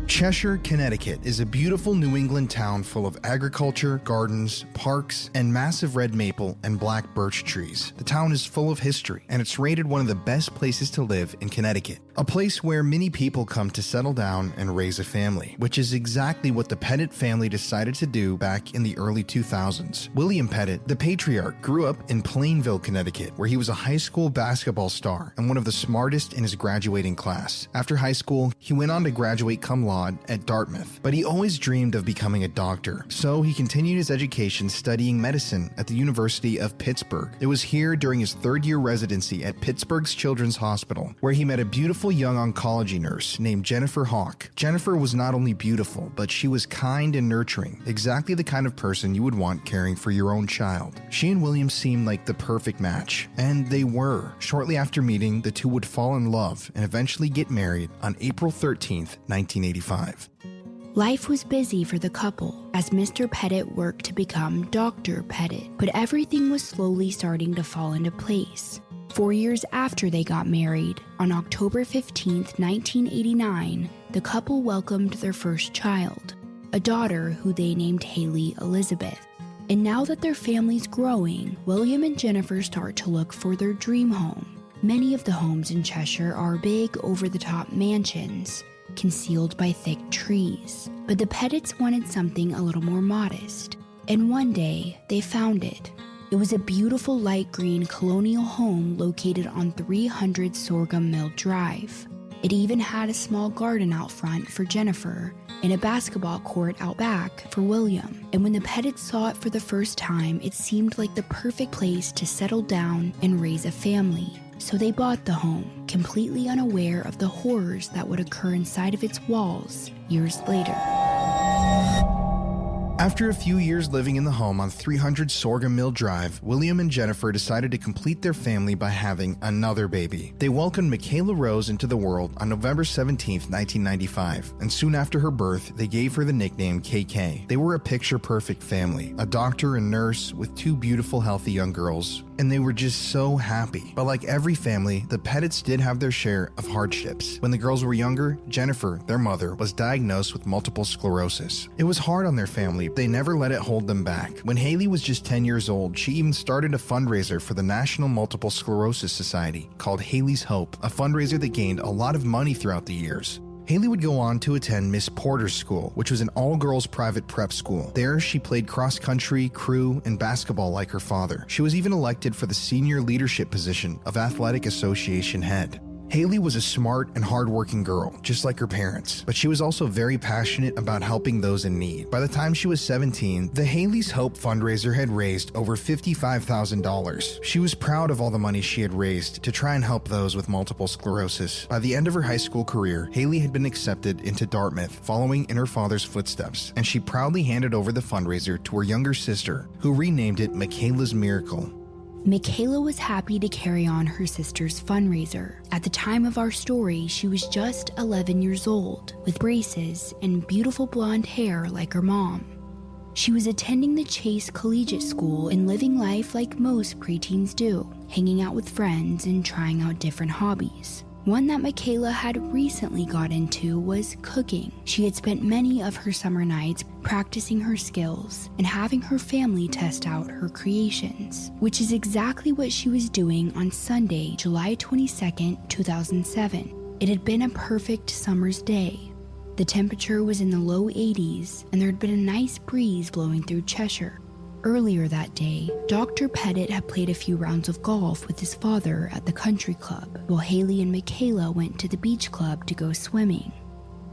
Cheshire, Connecticut is a beautiful New England town full of agriculture, gardens, parks, and massive red maple and black birch trees. The town is full of history, and it's rated one of the best places to live in Connecticut. A place where many people come to settle down and raise a family, which is exactly what the Petit family decided to do back in the early 2000s. William Petit, the patriarch, grew up in Plainville, Connecticut, where he was a high school basketball star and one of the smartest in his graduating class. After high school, he went on to graduate cum laude at Dartmouth, but he always dreamed of becoming a doctor, so he continued his education studying medicine at the University of Pittsburgh. It was here during his third-year residency at Pittsburgh's Children's Hospital where he met a beautiful young oncology nurse named Jennifer Hawk. Jennifer was not only beautiful, but she was kind and nurturing, exactly the kind of person you would want caring for your own child. She and William seemed like the perfect match, and they were. Shortly after meeting, the two would fall in love and eventually get married on April 13th, 1985. Life was busy for the couple as Mr. Petit worked to become Dr. Petit, but everything was slowly starting to fall into place. 4 years after they got married, on October 15, 1989, the couple welcomed their first child, a daughter who they named Haley Elizabeth. And now that their family's growing, William and Jennifer start to look for their dream home. Many of the homes in Cheshire are big, over-the-top mansions, concealed by thick trees. But the Petits wanted something a little more modest. And one day, they found it. It was a beautiful light green colonial home located on 300 Sorghum Mill Drive. It even had a small garden out front for Jennifer and a basketball court out back for William. And when the Petits saw it for the first time, it seemed like the perfect place to settle down and raise a family. So they bought the home, completely unaware of the horrors that would occur inside of its walls years later. After a few years living in the home on 300 Sorghum Mill Drive, William and Jennifer decided to complete their family by having another baby. They welcomed Michaela Rose into the world on November 17, 1995, and soon after her birth, they gave her the nickname KK. They were a picture-perfect family, a doctor and nurse with two beautiful, healthy young girls, and they were just so happy. But like every family, the Petits did have their share of hardships. When the girls were younger, Jennifer, their mother, was diagnosed with multiple sclerosis. It was hard on their family. They never let it hold them back. When Haley was just 10 years old, she even started a fundraiser for the National Multiple Sclerosis Society called Haley's Hope, a fundraiser that gained a lot of money throughout the years. Haley would go on to attend Miss Porter's School, which was an all-girls private prep school. There, she played cross-country, crew, and basketball like her father. She was even elected for the senior leadership position of Athletic Association head. Haley was a smart and hardworking girl, just like her parents, but she was also very passionate about helping those in need. By the time she was 17, the Haley's Hope fundraiser had raised over $55,000. She was proud of all the money she had raised to try and help those with multiple sclerosis. By the end of her high school career, Haley had been accepted into Dartmouth, following in her father's footsteps, and she proudly handed over the fundraiser to her younger sister, who renamed it Michaela's Miracle. Michaela was happy to carry on her sister's fundraiser. At the time of our story, she was just 11 years old, with braces and beautiful blonde hair like her mom. She was attending the Chase Collegiate School and living life like most preteens do, hanging out with friends and trying out different hobbies. One that Michaela had recently got into was cooking. She had spent many of her summer nights practicing her skills and having her family test out her creations, which is exactly what she was doing on Sunday, July 22nd, 2007. It had been a perfect summer's day. The temperature was in the low 80s, and there had been a nice breeze blowing through Cheshire. Earlier that day, Dr. Petit had played a few rounds of golf with his father at the country club, while Haley and Michaela went to the beach club to go swimming.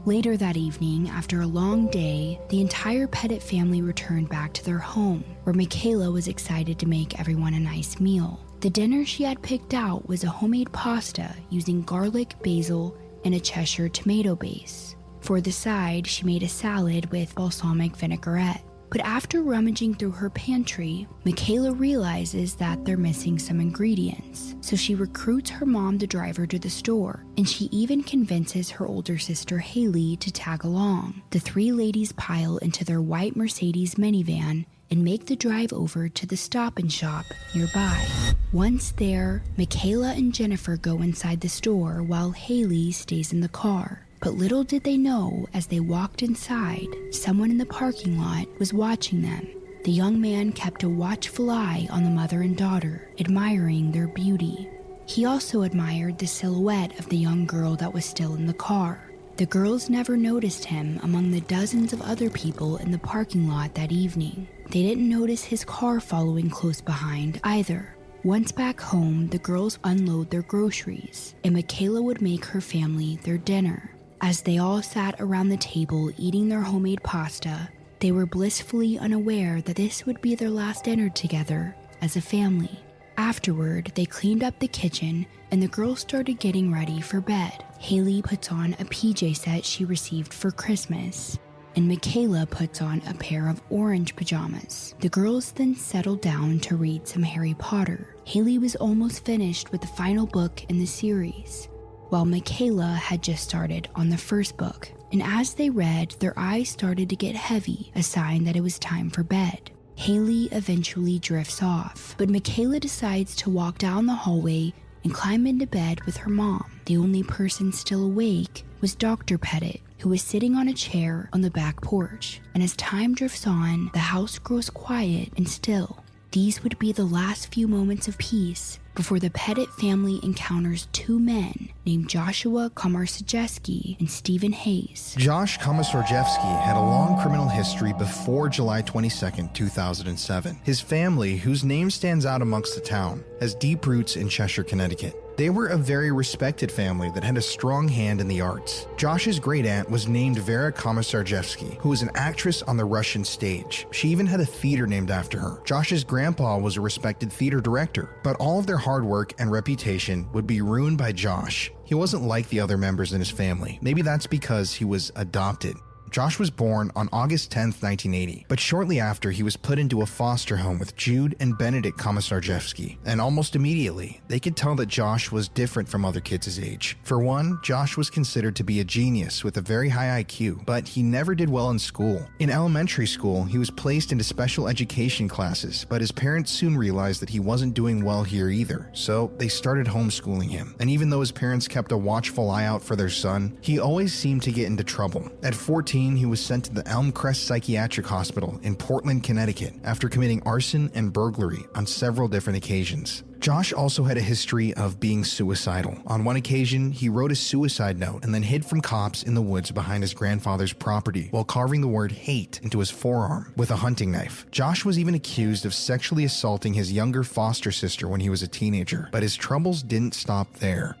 Later that evening, after a long day, the entire Petit family returned back to their home, where Michaela was excited to make everyone a nice meal. The dinner she had picked out was a homemade pasta using garlic, basil, and a Cheshire tomato base. For the side, she made a salad with balsamic vinaigrette. But after rummaging through her pantry, Michaela realizes that they're missing some ingredients. So she recruits her mom to drive her to the store, and she even convinces her older sister Haley to tag along. The three ladies pile into their white Mercedes minivan and make the drive over to the Stop and Shop nearby. Once there, Michaela and Jennifer go inside the store while Haley stays in the car. But little did they know, as they walked inside, someone in the parking lot was watching them. The young man kept a watchful eye on the mother and daughter, admiring their beauty. He also admired the silhouette of the young girl that was still in the car. The girls never noticed him among the dozens of other people in the parking lot that evening. They didn't notice his car following close behind either. Once back home, the girls unload their groceries, and Michaela would make her family their dinner. As they all sat around the table eating their homemade pasta, they were blissfully unaware that this would be their last dinner together as a family. Afterward, they cleaned up the kitchen and the girls started getting ready for bed. Haley puts on a PJ set she received for Christmas, and Michaela puts on a pair of orange pajamas. The girls then settled down to read some Harry Potter. Haley was almost finished with the final book in the series, while Michaela had just started on the first book. And as they read, their eyes started to get heavy, a sign that it was time for bed. Haley eventually drifts off, but Michaela decides to walk down the hallway and climb into bed with her mom. The only person still awake was Dr. Petit, who was sitting on a chair on the back porch. And as time drifts on, the house grows quiet and still. These would be the last few moments of peace before the Petit family encounters two men named Joshua Komarsajeski and Stephen Hayes. Josh Komarsajeski had a long criminal history before July 22, 2007. His family, whose name stands out amongst the town, has deep roots in Cheshire, Connecticut. They were a very respected family that had a strong hand in the arts. Josh's great-aunt was named Vera Komarsajeski, who was an actress on the Russian stage. She even had a theater named after her. Josh's grandpa was a respected theater director, but all of their hard work and reputation would be ruined by Josh. He wasn't like the other members in his family. Maybe that's because he was adopted. Josh was born on August 10, 1980, but shortly after he was put into a foster home with Jude and Benedict Komarsajeski, and almost immediately, they could tell that Josh was different from other kids his age. For one, Josh was considered to be a genius with a very high IQ, but he never did well in school. In elementary school, he was placed into special education classes, but his parents soon realized that he wasn't doing well here either, so they started homeschooling him. And even though his parents kept a watchful eye out for their son, he always seemed to get into trouble. At 14, he was sent to the Elm Crest Psychiatric Hospital in Portland, Connecticut, after committing arson and burglary on several different occasions. Josh also had a history of being suicidal. On one occasion, he wrote a suicide note and then hid from cops in the woods behind his grandfather's property while carving the word hate into his forearm with a hunting knife. Josh was even accused of sexually assaulting his younger foster sister when he was a teenager, but his troubles didn't stop there.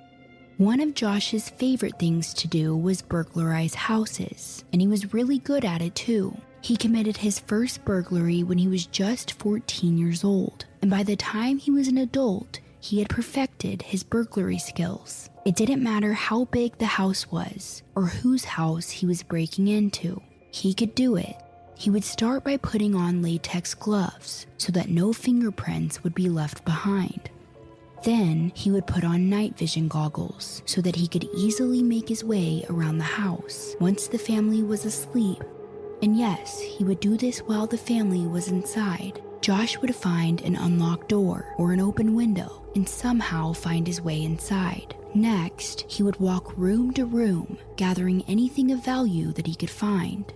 One of Josh's favorite things to do was burglarize houses, and he was really good at it too. He committed his first burglary when he was just 14 years old, and by the time he was an adult, he had perfected his burglary skills. It didn't matter how big the house was or whose house he was breaking into. He could do it. He would start by putting on latex gloves so that no fingerprints would be left behind. Then he would put on night vision goggles so that he could easily make his way around the house once the family was asleep. And yes, he would do this while the family was inside. Josh would find an unlocked door or an open window and somehow find his way inside. Next, he would walk room to room, gathering anything of value that he could find.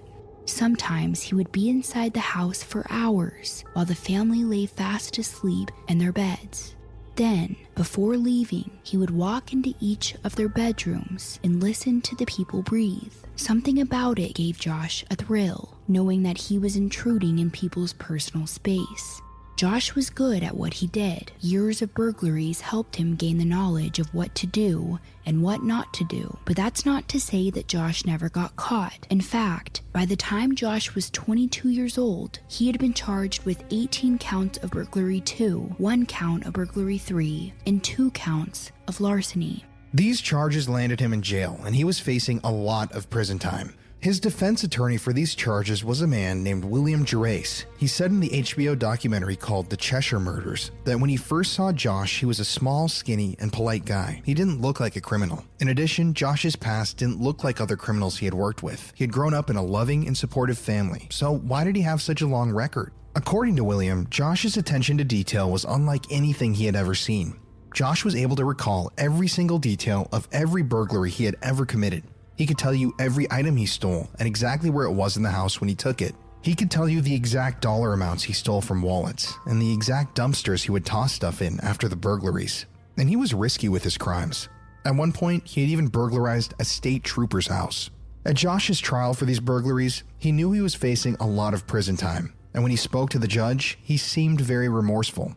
Sometimes he would be inside the house for hours while the family lay fast asleep in their beds. Then, before leaving, he would walk into each of their bedrooms and listen to the people breathe. Something about it gave Josh a thrill, knowing that he was intruding in people's personal space. Josh was good at what he did. Years of burglaries helped him gain the knowledge of what to do and what not to do. But that's not to say that Josh never got caught. In fact, by the time Josh was 22 years old, he had been charged with 18 counts of burglary 2, 1 count of burglary 3, and 2 counts of larceny. These charges landed him in jail, and he was facing a lot of prison time. His defense attorney for these charges was a man named William Gerace. He said in the HBO documentary called The Cheshire Murders that when he first saw Josh, he was a small, skinny, and polite guy. He didn't look like a criminal. In addition, Josh's past didn't look like other criminals he had worked with. He had grown up in a loving and supportive family, so why did he have such a long record? According to William, Josh's attention to detail was unlike anything he had ever seen. Josh was able to recall every single detail of every burglary he had ever committed. He could tell you every item he stole and exactly where it was in the house when he took it. He could tell you the exact dollar amounts he stole from wallets and the exact dumpsters he would toss stuff in after the burglaries. And he was risky with his crimes. At one point, he had even burglarized a state trooper's house. At Josh's trial for these burglaries, he knew he was facing a lot of prison time, and when he spoke to the judge, he seemed very remorseful.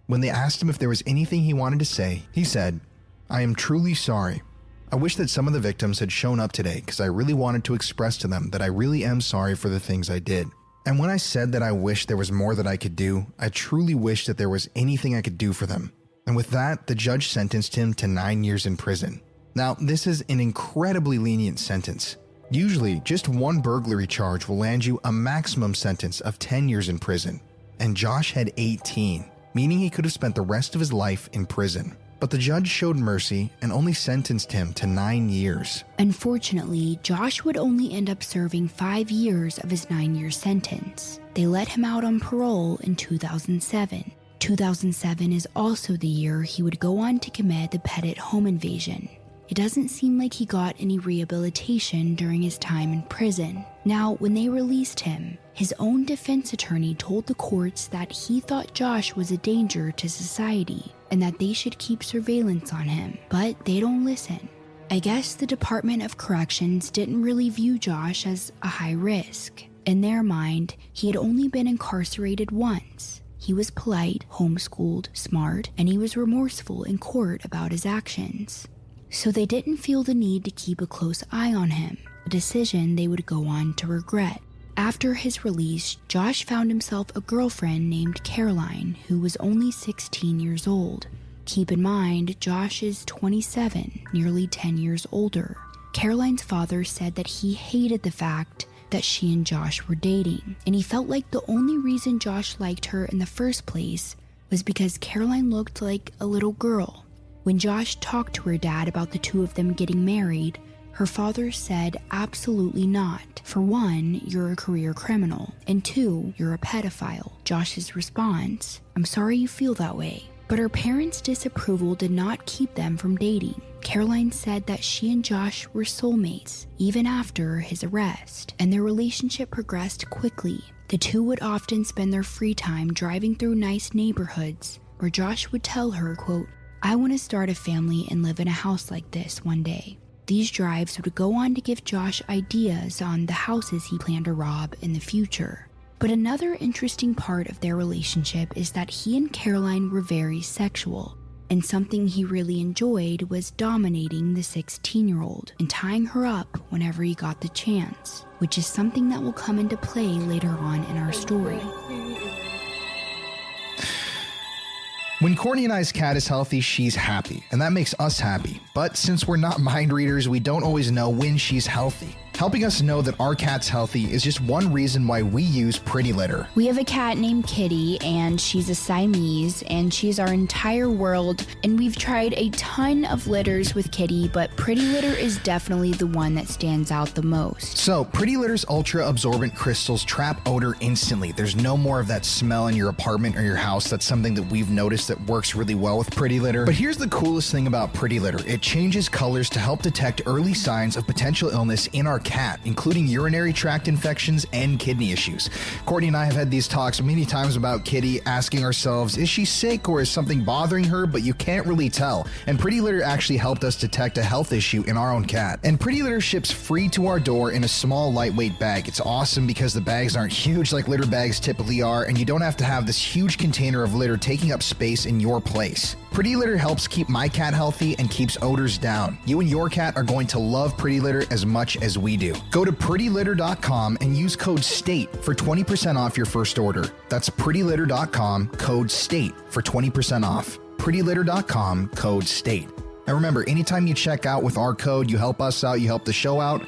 When they asked him if there was anything he wanted to say, he said, "I am truly sorry. I wish that some of the victims had shown up today because I really wanted to express to them that I really am sorry for the things I did. And when I said that I wish there was more that I could do, I truly wish that there was anything I could do for them." And with that, the judge sentenced him to 9 years in prison. Now, this is an incredibly lenient sentence. Usually, just one burglary charge will land you a maximum sentence of 10 years in prison. And Josh had 18, meaning he could have spent the rest of his life in prison. But the judge showed mercy and only sentenced him to 9 years. Unfortunately, Josh would only end up serving 5 years of his 9-year sentence. They let him out on parole in 2007. 2007 is also the year he would go on to commit the Petit home invasion. It doesn't seem like he got any rehabilitation during his time in prison. Now, when they released him, his own defense attorney told the courts that he thought Josh was a danger to society and that they should keep surveillance on him, but they don't listen. I guess the Department of Corrections didn't really view Josh as a high risk. In their mind, he had only been incarcerated once. He was polite, homeschooled, smart, and he was remorseful in court about his actions. So they didn't feel the need to keep a close eye on him, a decision they would go on to regret. After his release, Josh found himself a girlfriend named Caroline, who was only 16 years old. Keep in mind, Josh is 27, nearly 10 years older. Caroline's father said that he hated the fact that she and Josh were dating, and he felt like the only reason Josh liked her in the first place was because Caroline looked like a little girl. When Josh talked to her dad about the two of them getting married, her father said absolutely not. For one, you're a career criminal, and two, you're a pedophile. Josh's response, "I'm sorry you feel that way." But her parents' disapproval did not keep them from dating. Caroline said that she and Josh were soulmates, even after his arrest, and their relationship progressed quickly. The two would often spend their free time driving through nice neighborhoods, where Josh would tell her, quote, "I want to start a family and live in a house like this one day." These drives would go on to give Josh ideas on the houses he planned to rob in the future. But another interesting part of their relationship is that he and Caroline were very sexual, and something he really enjoyed was dominating the 16-year-old and tying her up whenever he got the chance, which is something that will come into play later on in our story. When Courtney and I's cat is healthy, she's happy, and that makes us happy. But since we're not mind readers, we don't always know when she's healthy. Helping us know that our cat's healthy is just one reason why we use Pretty Litter. We have a cat named Kitty, and she's a Siamese, and she's our entire world, and we've tried a ton of litters with Kitty, but Pretty Litter is definitely the one that stands out the most. So, Pretty Litter's ultra-absorbent crystals trap odor instantly. There's no more of that smell in your apartment or your house. That's something that we've noticed that works really well with Pretty Litter. But here's the coolest thing about Pretty Litter. It changes colors to help detect early signs of potential illness in our cat, including urinary tract infections and kidney issues. Courtney and I have had these talks many times about Kitty, asking ourselves, is she sick or is something bothering her? But you can't really tell. And Pretty Litter actually helped us detect a health issue in our own cat. And Pretty Litter ships free to our door in a small, lightweight bag. It's awesome because the bags aren't huge like litter bags typically are, and you don't have to have this huge container of litter taking up space in your place. Pretty Litter helps keep my cat healthy and keeps odors down. You and your cat are going to love Pretty Litter as much as we do. Go to prettylitter.com and use code STATE for 20% off your first order. That's prettylitter.com, code STATE for 20% off. prettylitter.com, code STATE. And remember, anytime you check out with our code, you help us out, you help the show out.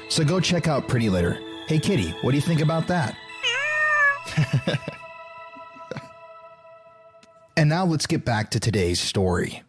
So go check out Pretty Litter. Hey Kitty, what do you think about that? And now let's get back to today's story.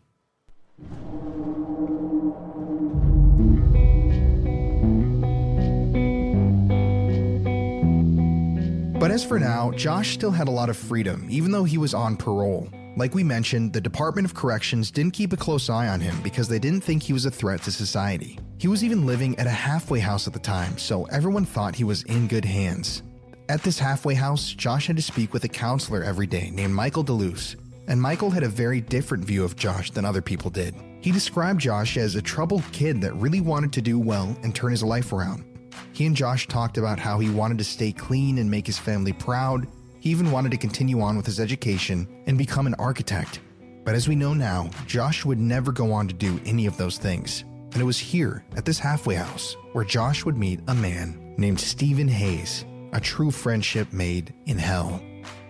But as for now, Josh still had a lot of freedom, even though he was on parole. Like we mentioned, the Department of Corrections didn't keep a close eye on him because they didn't think he was a threat to society. He was even living at a halfway house at the time, so everyone thought he was in good hands. At this halfway house, Josh had to speak with a counselor every day named Michael DeLuce, and Michael had a very different view of Josh than other people did. He described Josh as a troubled kid that really wanted to do well and turn his life around. He and Josh talked about how he wanted to stay clean and make his family proud. He even wanted to continue on with his education and become an architect. But as we know now, Josh would never go on to do any of those things. And it was here, at this halfway house, where Josh would meet a man named Stephen Hayes, a true friendship made in hell.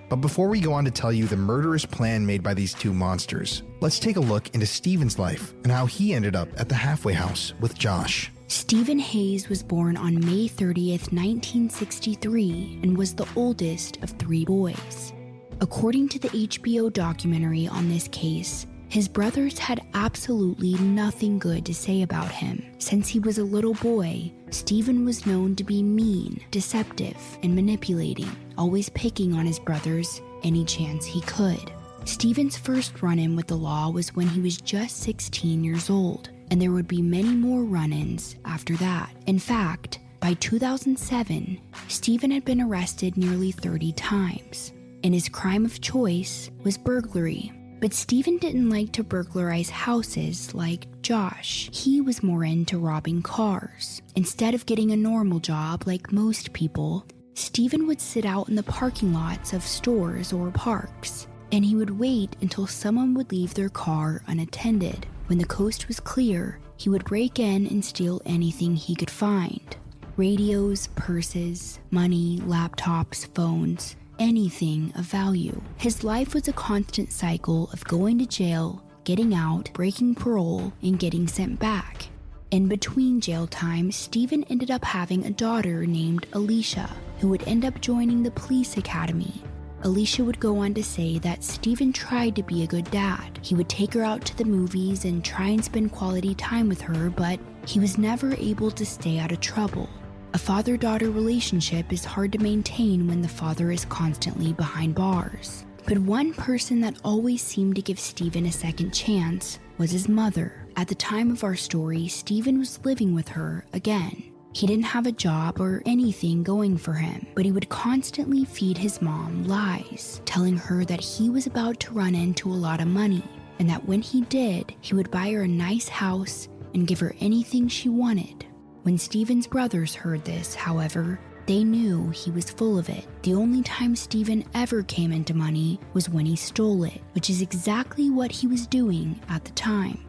But before we go on to tell you the murderous plan made by these two monsters, let's take a look into Stephen's life and how he ended up at the halfway house with Josh. Stephen Hayes was born on May 30th, 1963, and was the oldest of 3 boys. According to the HBO documentary on this case, his brothers had absolutely nothing good to say about him. Since he was a little boy, Stephen was known to be mean, deceptive, and manipulating, always picking on his brothers any chance he could. Stephen's first run-in with the law was when he was just 16 years old, and there would be many more run-ins after that. In fact, by 2007, Stephen had been arrested nearly 30 times, and his crime of choice was burglary. But Stephen didn't like to burglarize houses like Josh. He was more into robbing cars. Instead of getting a normal job like most people, Stephen would sit out in the parking lots of stores or parks, and he would wait until someone would leave their car unattended. When the coast was clear, he would break in and steal anything he could find. Radios, purses, money, laptops, phones, anything of value. His life was a constant cycle of going to jail, getting out, breaking parole, and getting sent back. In between jail time, Stephen ended up having a daughter named Alicia, who would end up joining the police academy. Alicia would go on to say that Stephen tried to be a good dad. He would take her out to the movies and try and spend quality time with her, but he was never able to stay out of trouble. A father-daughter relationship is hard to maintain when the father is constantly behind bars. But one person that always seemed to give Stephen a second chance was his mother. At the time of our story, Stephen was living with her again. He didn't have a job or anything going for him, but he would constantly feed his mom lies, telling her that he was about to run into a lot of money, and that when he did, he would buy her a nice house and give her anything she wanted. When Stephen's brothers heard this, however, they knew he was full of it. The only time Stephen ever came into money was when he stole it, which is exactly what he was doing at the time.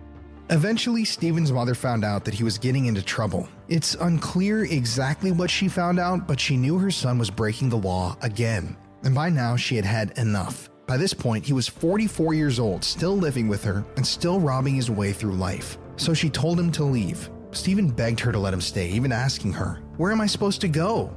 Eventually, Stephen's mother found out that he was getting into trouble. It's unclear exactly what she found out, but she knew her son was breaking the law again. And by now, she had had enough. By this point, he was 44 years old, still living with her, and still robbing his way through life. So she told him to leave. Stephen begged her to let him stay, even asking her, "Where am I supposed to go?"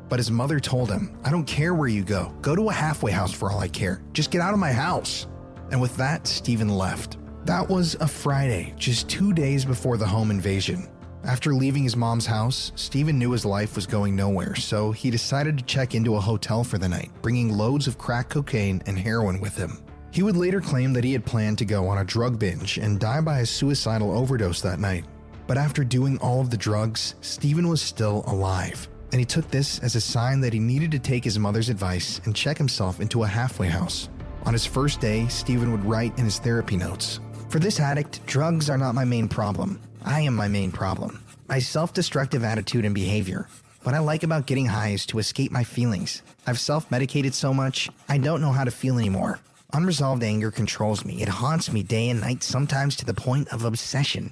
But his mother told him, "I don't care where you go. Go to a halfway house for all I care. Just get out of my house." And with that, Stephen left. That was a Friday, just 2 days before the home invasion. After leaving his mom's house, Stephen knew his life was going nowhere, so he decided to check into a hotel for the night, bringing loads of crack cocaine and heroin with him. He would later claim that he had planned to go on a drug binge and die by a suicidal overdose that night. But after doing all of the drugs, Stephen was still alive, and he took this as a sign that he needed to take his mother's advice and check himself into a halfway house. On his first day, Stephen would write in his therapy notes, "For this addict, drugs are not my main problem. I am my main problem. My self-destructive attitude and behavior. What I like about getting high is to escape my feelings. I've self-medicated so much, I don't know how to feel anymore. Unresolved anger controls me. It haunts me day and night, sometimes to the point of obsession."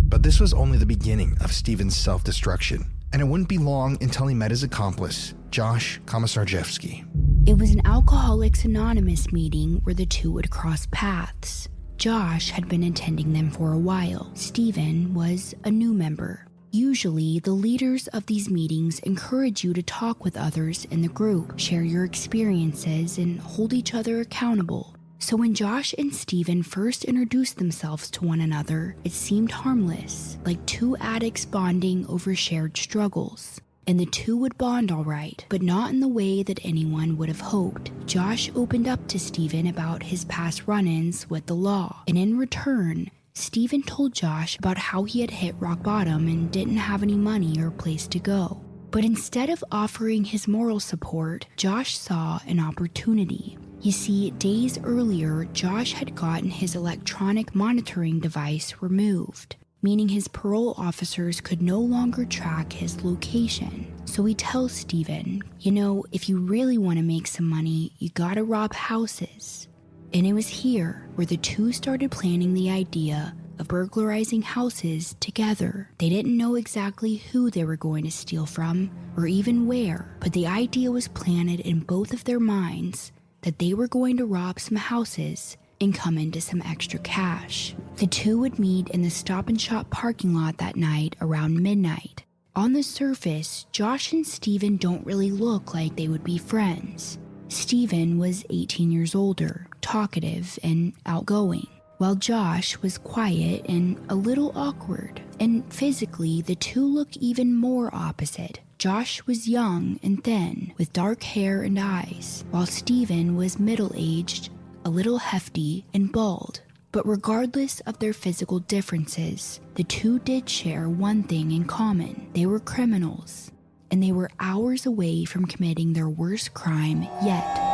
But this was only the beginning of Stephen's self-destruction, and it wouldn't be long until he met his accomplice, Josh Komisarjevsky. It was an Alcoholics Anonymous meeting where the two would cross paths. Josh had been attending them for a while. Stephen was a new member. Usually, the leaders of these meetings encourage you to talk with others in the group, share your experiences, and hold each other accountable. So when Josh and Stephen first introduced themselves to one another, it seemed harmless, like two addicts bonding over shared struggles. And the two would bond all right, but not in the way that anyone would have hoped. Josh opened up to Stephen about his past run-ins with the law, and in return, Stephen told Josh about how he had hit rock bottom and didn't have any money or place to go. But instead of offering his moral support, Josh saw an opportunity. You see, days earlier, Josh had gotten his electronic monitoring device removed, meaning his parole officers could no longer track his location. So he tells Stephen, if you really want to make some money, you gotta rob houses. And it was here where the two started planning the idea of burglarizing houses together. They didn't know exactly who they were going to steal from or even where, but the idea was planted in both of their minds that they were going to rob some houses and come into some extra cash. The two would meet in the Stop and Shop parking lot that night around midnight. On the surface, Josh and Stephen don't really look like they would be friends. Stephen was 18 years older, talkative and outgoing, while Josh was quiet and a little awkward. And physically, the two look even more opposite. Josh was young and thin, with dark hair and eyes, while Stephen was middle-aged, a little hefty, and bald. But regardless of their physical differences, the two did share one thing in common. They were criminals, and they were hours away from committing their worst crime yet.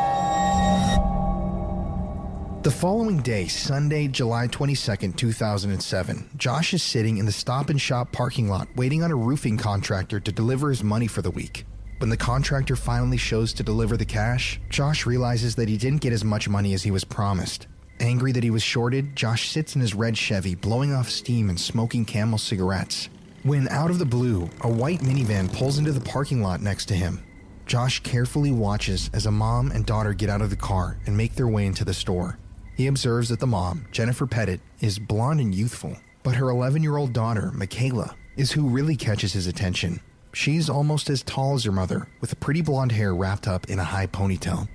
The following day, Sunday, July 22nd, 2007, Josh is sitting in the Stop and Shop parking lot waiting on a roofing contractor to deliver his money for the week. When the contractor finally shows to deliver the cash, Josh realizes that he didn't get as much money as he was promised. Angry that he was shorted, Josh sits in his red Chevy, blowing off steam and smoking Camel cigarettes. When, out of the blue, a white minivan pulls into the parking lot next to him. Josh carefully watches as a mom and daughter get out of the car and make their way into the store. He observes that the mom, Jennifer Petit, is blonde and youthful, but her 11-year-old daughter, Michaela, is who really catches his attention. She's almost as tall as her mother, with pretty blonde hair wrapped up in a high ponytail.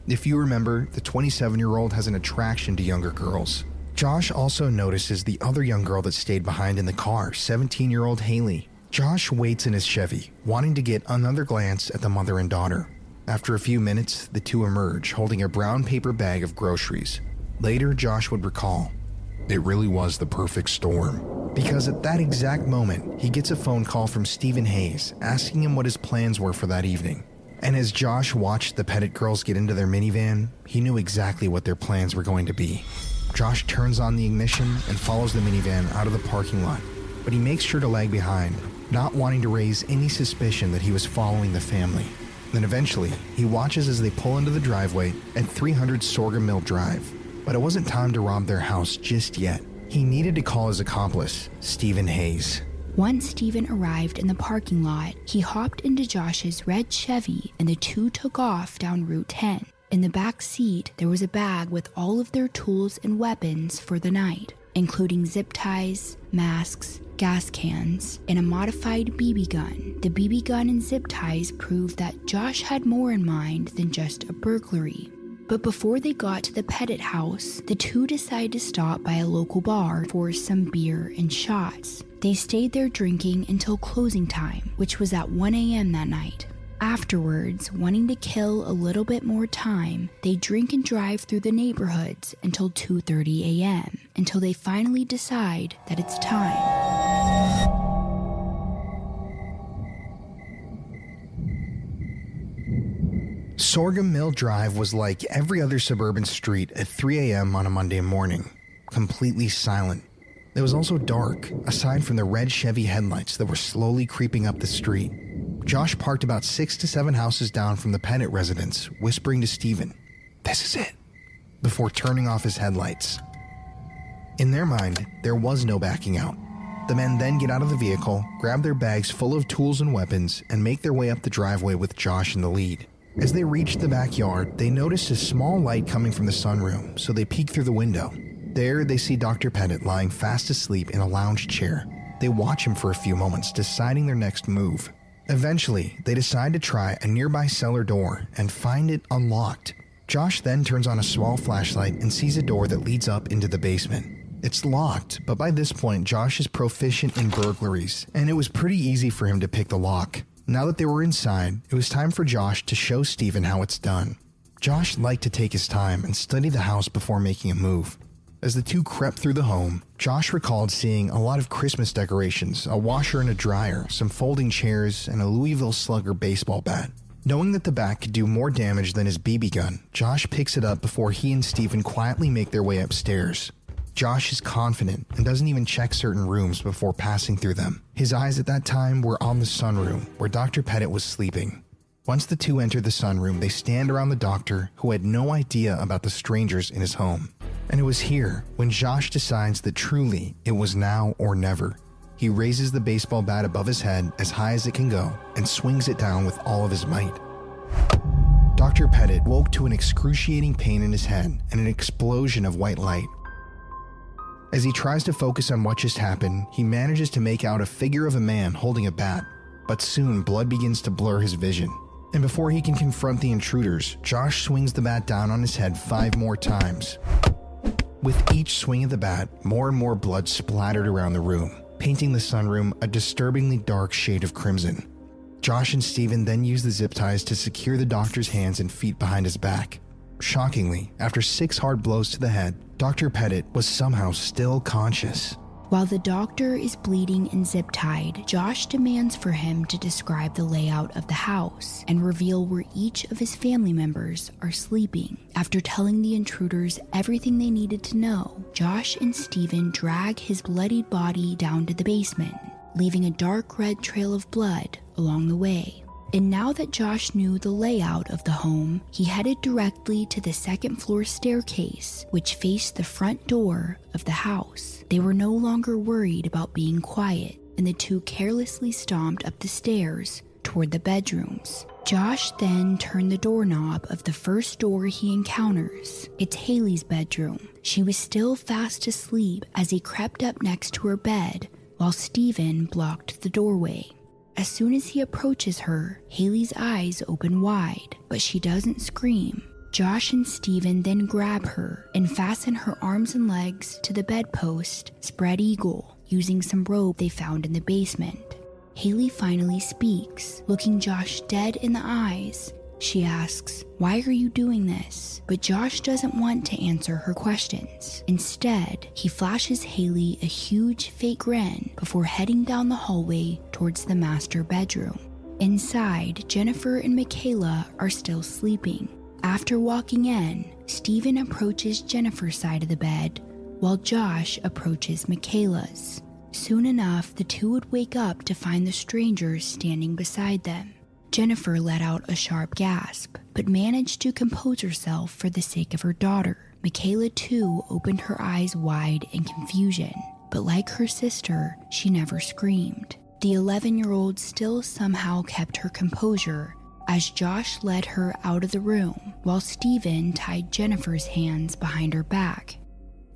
If you remember, the 27-year-old has an attraction to younger girls. Josh also notices the other young girl that stayed behind in the car, 17-year-old Haley. Josh waits in his Chevy, wanting to get another glance at the mother and daughter. After a few minutes, the two emerge, holding a brown paper bag of groceries. Later, Josh would recall, "It really was the perfect storm." Because at that exact moment, he gets a phone call from Stephen Hayes, asking him what his plans were for that evening. And as Josh watched the Petit girls get into their minivan, he knew exactly what their plans were going to be. Josh turns on the ignition and follows the minivan out of the parking lot, but he makes sure to lag behind, not wanting to raise any suspicion that he was following the family. Then eventually, he watches as they pull into the driveway at 300 Sorghum Mill Drive. But it wasn't time to rob their house just yet. He needed to call his accomplice, Stephen Hayes. Once Stephen arrived in the parking lot, he hopped into Josh's red Chevy and the two took off down Route 10. In the back seat, there was a bag with all of their tools and weapons for the night, including zip ties, masks, gas cans, and a modified BB gun. The BB gun and zip ties proved that Josh had more in mind than just a burglary. But before they got to the Petit house, the two decided to stop by a local bar for some beer and shots. They stayed there drinking until closing time, which was at 1 a.m. that night. Afterwards, wanting to kill a little bit more time, they drink and drive through the neighborhoods until 2:30 a.m., until they finally decide that it's time. Sorghum Mill Drive was like every other suburban street at 3 a.m. on a Monday morning, completely silent. It was also dark, aside from the red Chevy headlights that were slowly creeping up the street. Josh parked about 6 to 7 houses down from the Petit residence, whispering to Stephen, "This is it," before turning off his headlights. In their mind, there was no backing out. The men then get out of the vehicle, grab their bags full of tools and weapons, and make their way up the driveway with Josh in the lead. As they reach the backyard, they notice a small light coming from the sunroom, so they peek through the window. There, they see Dr. Petit lying fast asleep in a lounge chair. They watch him for a few moments, deciding their next move. Eventually, they decide to try a nearby cellar door and find it unlocked. Josh then turns on a small flashlight and sees a door that leads up into the basement. It's locked, but by this point, Josh is proficient in burglaries, and it was pretty easy for him to pick the lock. Now that they were inside, it was time for Josh to show Stephen how it's done. Josh liked to take his time and study the house before making a move. As the two crept through the home, Josh recalled seeing a lot of Christmas decorations, a washer and a dryer, some folding chairs, and a Louisville Slugger baseball bat. Knowing that the bat could do more damage than his BB gun, Josh picks it up before he and Stephen quietly make their way upstairs. Josh is confident and doesn't even check certain rooms before passing through them. His eyes at that time were on the sunroom, where Dr. Petit was sleeping. Once the two enter the sunroom, they stand around the doctor, who had no idea about the strangers in his home. And it was here when Josh decides that truly it was now or never. He raises the baseball bat above his head as high as it can go and swings it down with all of his might. Dr. Petit woke to an excruciating pain in his head and an explosion of white light. As he tries to focus on what just happened, he manages to make out a figure of a man holding a bat, but soon blood begins to blur his vision. And before he can confront the intruders, Josh swings the bat down on his head 5 more times. With each swing of the bat, more and more blood splattered around the room, painting the sunroom a disturbingly dark shade of crimson. Josh and Stephen then use the zip ties to secure the doctor's hands and feet behind his back. Shockingly, after 6 hard blows to the head, Dr. Petit was somehow still conscious. While the doctor is bleeding and zip-tied, Josh demands for him to describe the layout of the house and reveal where each of his family members are sleeping. After telling the intruders everything they needed to know, Josh and Stephen drag his bloodied body down to the basement, leaving a dark red trail of blood along the way. And now that Josh knew the layout of the home, he headed directly to the second-floor staircase, which faced the front door of the house. They were no longer worried about being quiet, and the two carelessly stomped up the stairs toward the bedrooms. Josh then turned the doorknob of the first door he encounters. It's Haley's bedroom. She was still fast asleep as he crept up next to her bed, while Stephen blocked the doorway. As soon as he approaches her, Haley's eyes open wide, but she doesn't scream. Josh and Stephen then grab her and fasten her arms and legs to the bedpost, spread eagle, using some rope they found in the basement. Haley finally speaks, looking Josh dead in the eyes. She asks, "Why are you doing this?" But Josh doesn't want to answer her questions. Instead, he flashes Haley a huge fake grin before heading down the hallway towards the master bedroom. Inside, Jennifer and Michaela are still sleeping. After walking in, Stephen approaches Jennifer's side of the bed, while Josh approaches Michaela's. Soon enough, the two would wake up to find the strangers standing beside them. Jennifer let out a sharp gasp, but managed to compose herself for the sake of her daughter. Michaela, too, opened her eyes wide in confusion, but like her sister, she never screamed. The 11-year-old still somehow kept her composure as Josh led her out of the room, while Stephen tied Jennifer's hands behind her back.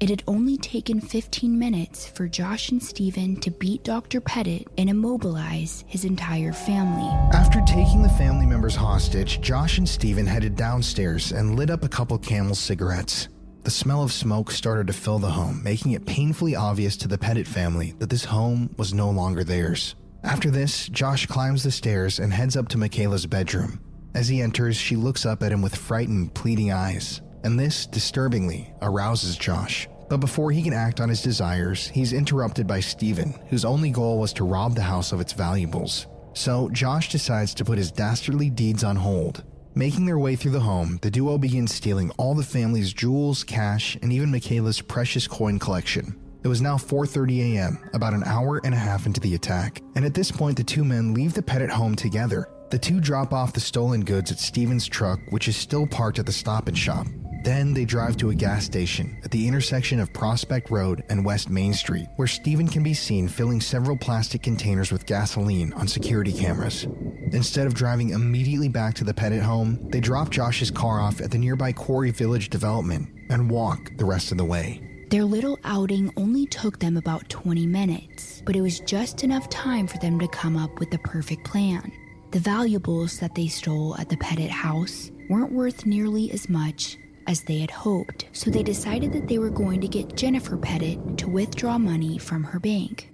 It had only taken 15 minutes for Josh and Stephen to beat Dr. Petit and immobilize his entire family. After taking the family members hostage, Josh and Stephen headed downstairs and lit up a couple Camel cigarettes. The smell of smoke started to fill the home, making it painfully obvious to the Petit family that this home was no longer theirs. After this, Josh climbs the stairs and heads up to Michaela's bedroom. As he enters, she looks up at him with frightened, pleading eyes. And this, disturbingly, arouses Josh. But before he can act on his desires, he's interrupted by Stephen, whose only goal was to rob the house of its valuables. So Josh decides to put his dastardly deeds on hold. Making their way through the home, the duo begins stealing all the family's jewels, cash, and even Michaela's precious coin collection. It was now 4:30 a.m., about an hour and a half into the attack, and at this point the two men leave the Petit home together. The two drop off the stolen goods at Stephen's truck, which is still parked at the Stop and Shop. Then they drive to a gas station at the intersection of Prospect Road and West Main Street, where Stephen can be seen filling several plastic containers with gasoline on security cameras. Instead of driving immediately back to the Petit home, they drop Josh's car off at the nearby Quarry Village development and walk the rest of the way. Their little outing only took them about 20 minutes, but it was just enough time for them to come up with the perfect plan. The valuables that they stole at the Petit house weren't worth nearly as much as they had hoped, so they decided that they were going to get Jennifer Petit to withdraw money from her bank.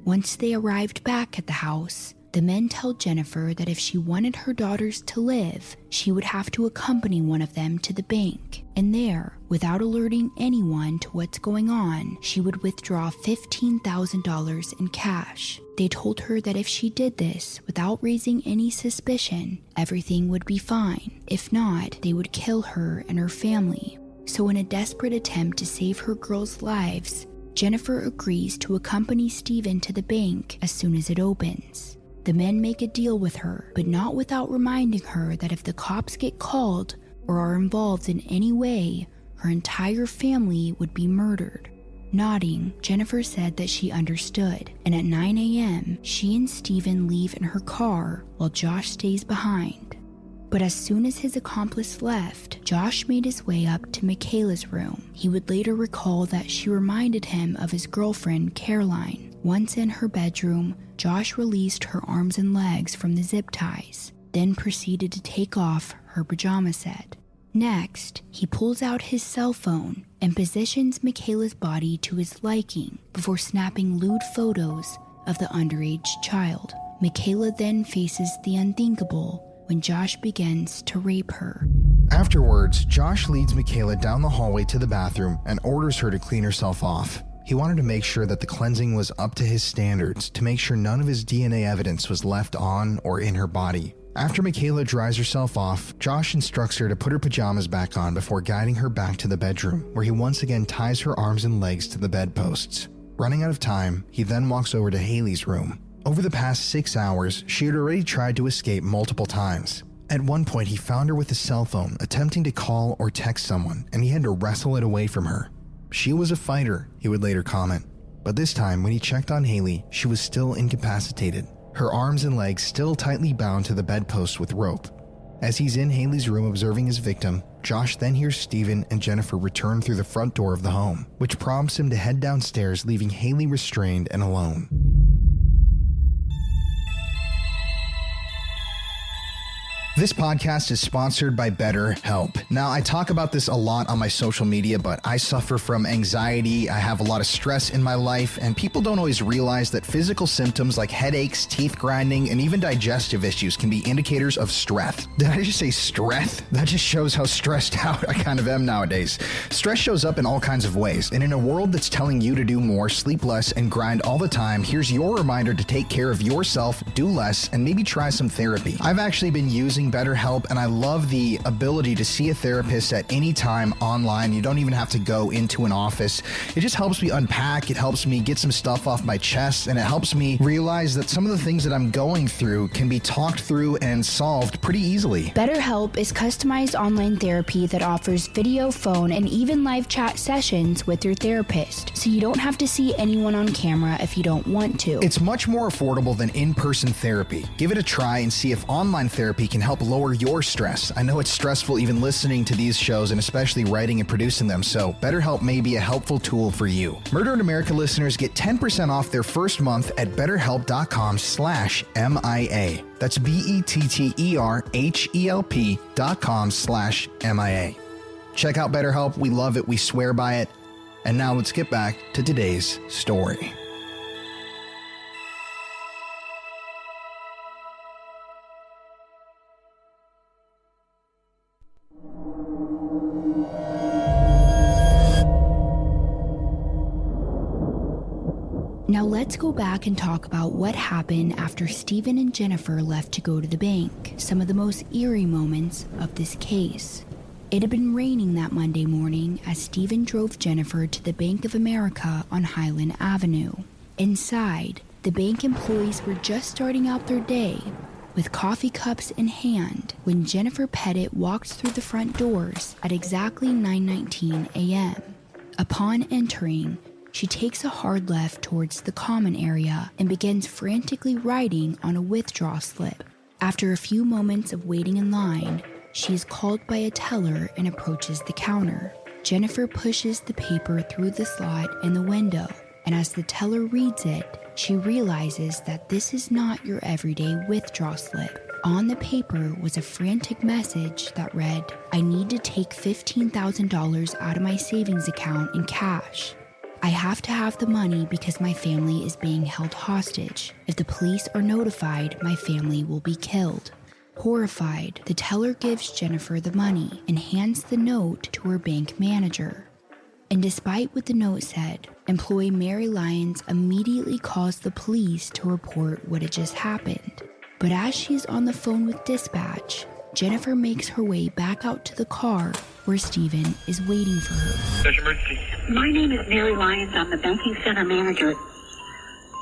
Once they arrived back at the house, The men tell Jennifer that if she wanted her daughters to live, she would have to accompany one of them to the bank. And there, without alerting anyone to what's going on, she would withdraw $15,000 in cash. They told her that if she did this without raising any suspicion, everything would be fine. If not, they would kill her and her family. So in a desperate attempt to save her girls' lives, Jennifer agrees to accompany Stephen to the bank as soon as it opens. The men make a deal with her, but not without reminding her that if the cops get called or are involved in any way, her entire family would be murdered. Nodding, Jennifer said that she understood, and at 9 a.m., she and Stephen leave in her car while Josh stays behind. But as soon as his accomplice left, Josh made his way up to Michaela's room. He would later recall that she reminded him of his girlfriend, Caroline. Once in her bedroom, Josh released her arms and legs from the zip ties, then proceeded to take off her pajama set. Next, he pulls out his cell phone and positions Michaela's body to his liking before snapping lewd photos of the underage child. Michaela then faces the unthinkable when Josh begins to rape her. Afterwards, Josh leads Michaela down the hallway to the bathroom and orders her to clean herself off. He wanted to make sure that the cleansing was up to his standards, to make sure none of his DNA evidence was left on or in her body. After Michaela dries herself off, Josh instructs her to put her pajamas back on before guiding her back to the bedroom, where he once again ties her arms and legs to the bedposts. Running out of time, he then walks over to Haley's room. Over the past 6 hours, she had already tried to escape multiple times. At one point, he found her with a cell phone, attempting to call or text someone, and he had to wrestle it away from her. She was a fighter, he would later comment. But this time, when he checked on Haley, she was still incapacitated, her arms and legs still tightly bound to the bedpost with rope. As he's in Haley's room observing his victim, Josh then hears Stephen and Jennifer return through the front door of the home, which prompts him to head downstairs, leaving Haley restrained and alone. This podcast is sponsored by BetterHelp. Now, I talk about this a lot on my social media, but I suffer from anxiety. I have a lot of stress in my life, and people don't always realize that physical symptoms like headaches, teeth grinding, and even digestive issues can be indicators of stress. Did I just say stress? That just shows how stressed out I kind of am nowadays. Stress shows up in all kinds of ways, and in a world that's telling you to do more, sleep less, and grind all the time, here's your reminder to take care of yourself, do less, and maybe try some therapy. I've actually been using BetterHelp, and I love the ability to see a therapist at any time online. You don't even have to go into an office. It just helps me unpack. It helps me get some stuff off my chest, and it helps me realize that some of the things that I'm going through can be talked through and solved pretty easily. BetterHelp is customized online therapy that offers video, phone, and even live chat sessions with your therapist, so you don't have to see anyone on camera if you don't want to. It's much more affordable than in-person therapy. Give it a try and see if online therapy can help lower your stress. I know it's stressful even listening to these shows and especially writing and producing them, so BetterHelp may be a helpful tool for you. Murder in America listeners get 10% off their first month at betterhelp.com/MIA. That's BETTERHELP.com/MIA. Check out BetterHelp. We love it. We swear by it. And now let's get back to today's story. Now let's go back and talk about what happened after Stephen and Jennifer left to go to the bank, some of the most eerie moments of this case. It had been raining that Monday morning as Stephen drove Jennifer to the Bank of America on Highland Avenue. Inside, the bank employees were just starting out their day with coffee cups in hand when Jennifer Petit walked through the front doors at exactly 9:19 a.m. Upon entering, she takes a hard left towards the common area and begins frantically writing on a withdrawal slip. After a few moments of waiting in line, she is called by a teller and approaches the counter. Jennifer pushes the paper through the slot in the window, and as the teller reads it, she realizes that this is not your everyday withdrawal slip. On the paper was a frantic message that read, "I need to take $15,000 out of my savings account in cash." I have to have the money because my family is being held hostage. If the police are notified, my family will be killed. Horrified, the teller gives Jennifer the money and hands the note to her bank manager. And despite what the note said, employee Mary Lyons immediately calls the police to report what had just happened. But as she's on the phone with dispatch, Jennifer makes her way back out to the car where Stephen is waiting for her. Emergency. My name is Mary Lyons. I'm the banking center manager.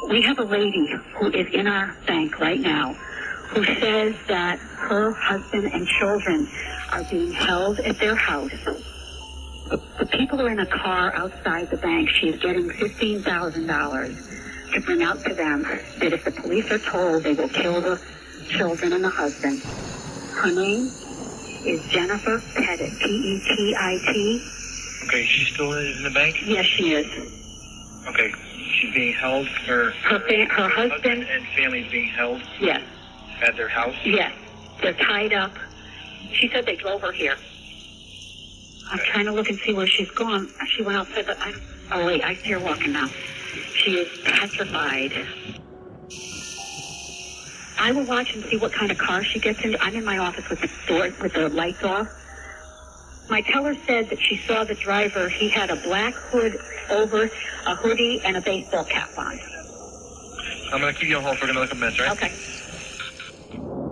We have a lady who is in our bank right now who says that her husband and children are being held at their house. The people are in a car outside the bank. She's getting $15,000 to bring out to them that if the police are told, they will kill the children and the husband. Her name is Jennifer Petit, P-E-T-I-T. Okay, she's still in the bank? Yes, she is. Okay, she's being held. Her husband and family is being held? Yes. At their house? Yes. They're tied up. She said they drove her here. I'm trying to look and see where she's gone. She went outside, but oh wait, I see her walking now. She is petrified. I will watch and see what kind of car she gets in. I'm in my office with the lights off. My teller said that she saw the driver. He had a black hood over a hoodie and a baseball cap on. I'm going to keep you on hold for another couple minutes, right? Okay.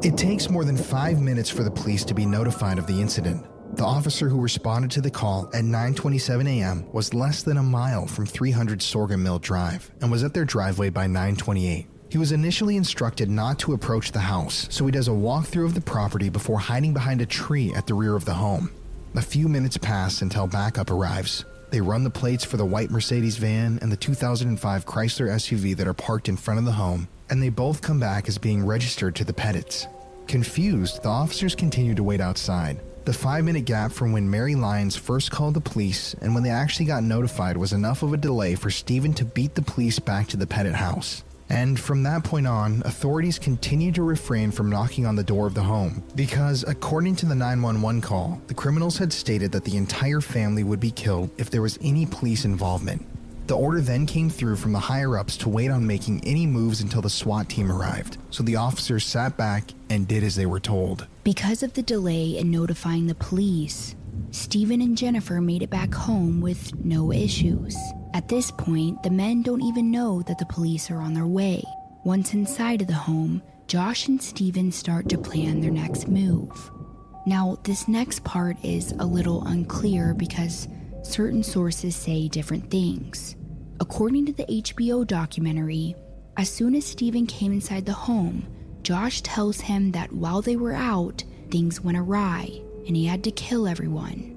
It takes more than 5 minutes for the police to be notified of the incident. The officer who responded to the call at 9:27 a.m. was less than a mile from 300 Sorghum Mill Drive and was at their driveway by 9:28. He was initially instructed not to approach the house, so he does a walkthrough of the property before hiding behind a tree at the rear of the home. A few minutes pass until backup arrives. They run the plates for the white Mercedes van and the 2005 Chrysler SUV that are parked in front of the home, and they both come back as being registered to the Petits. Confused, the officers continue to wait outside. The 5-minute gap from when Mary Lyons first called the police and when they actually got notified was enough of a delay for Stephen to beat the police back to the Petit house. And from that point on, authorities continued to refrain from knocking on the door of the home because, according to the 911 call, the criminals had stated that the entire family would be killed if there was any police involvement. The order then came through from the higher-ups to wait on making any moves until the SWAT team arrived, so the officers sat back and did as they were told. Because of the delay in notifying the police, Stephen and Jennifer made it back home with no issues. At this point, the men don't even know that the police are on their way. Once inside of the home, Josh and Stephen start to plan their next move. Now, this next part is a little unclear because certain sources say different things. According to the HBO documentary, as soon as Stephen came inside the home, Josh tells him that while they were out, things went awry and he had to kill everyone.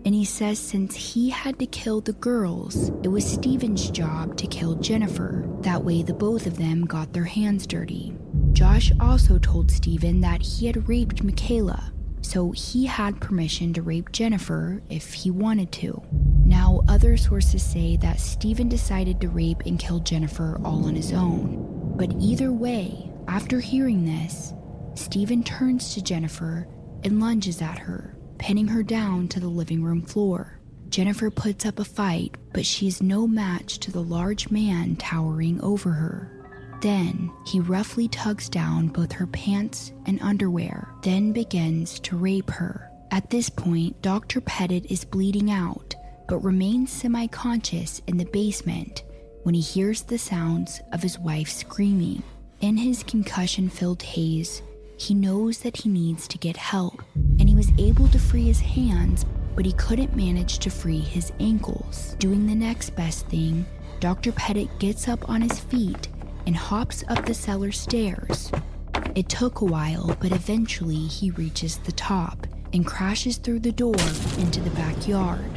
And he says since he had to kill the girls, it was Stephen's job to kill Jennifer. That way the both of them got their hands dirty. Josh also told Stephen that he had raped Michaela, so he had permission to rape Jennifer if he wanted to. Now, other sources say that Stephen decided to rape and kill Jennifer all on his own. But either way, after hearing this, Stephen turns to Jennifer and lunges at her, pinning her down to the living room floor. Jennifer puts up a fight, but she is no match to the large man towering over her. Then, he roughly tugs down both her pants and underwear, then begins to rape her. At this point, Dr. Petit is bleeding out, but remains semi-conscious in the basement when he hears the sounds of his wife screaming. In his concussion-filled haze, he knows that he needs to get help, and he was able to free his hands, but he couldn't manage to free his ankles. Doing the next best thing, Dr. Petit gets up on his feet and hops up the cellar stairs. It took a while, but eventually he reaches the top and crashes through the door into the backyard.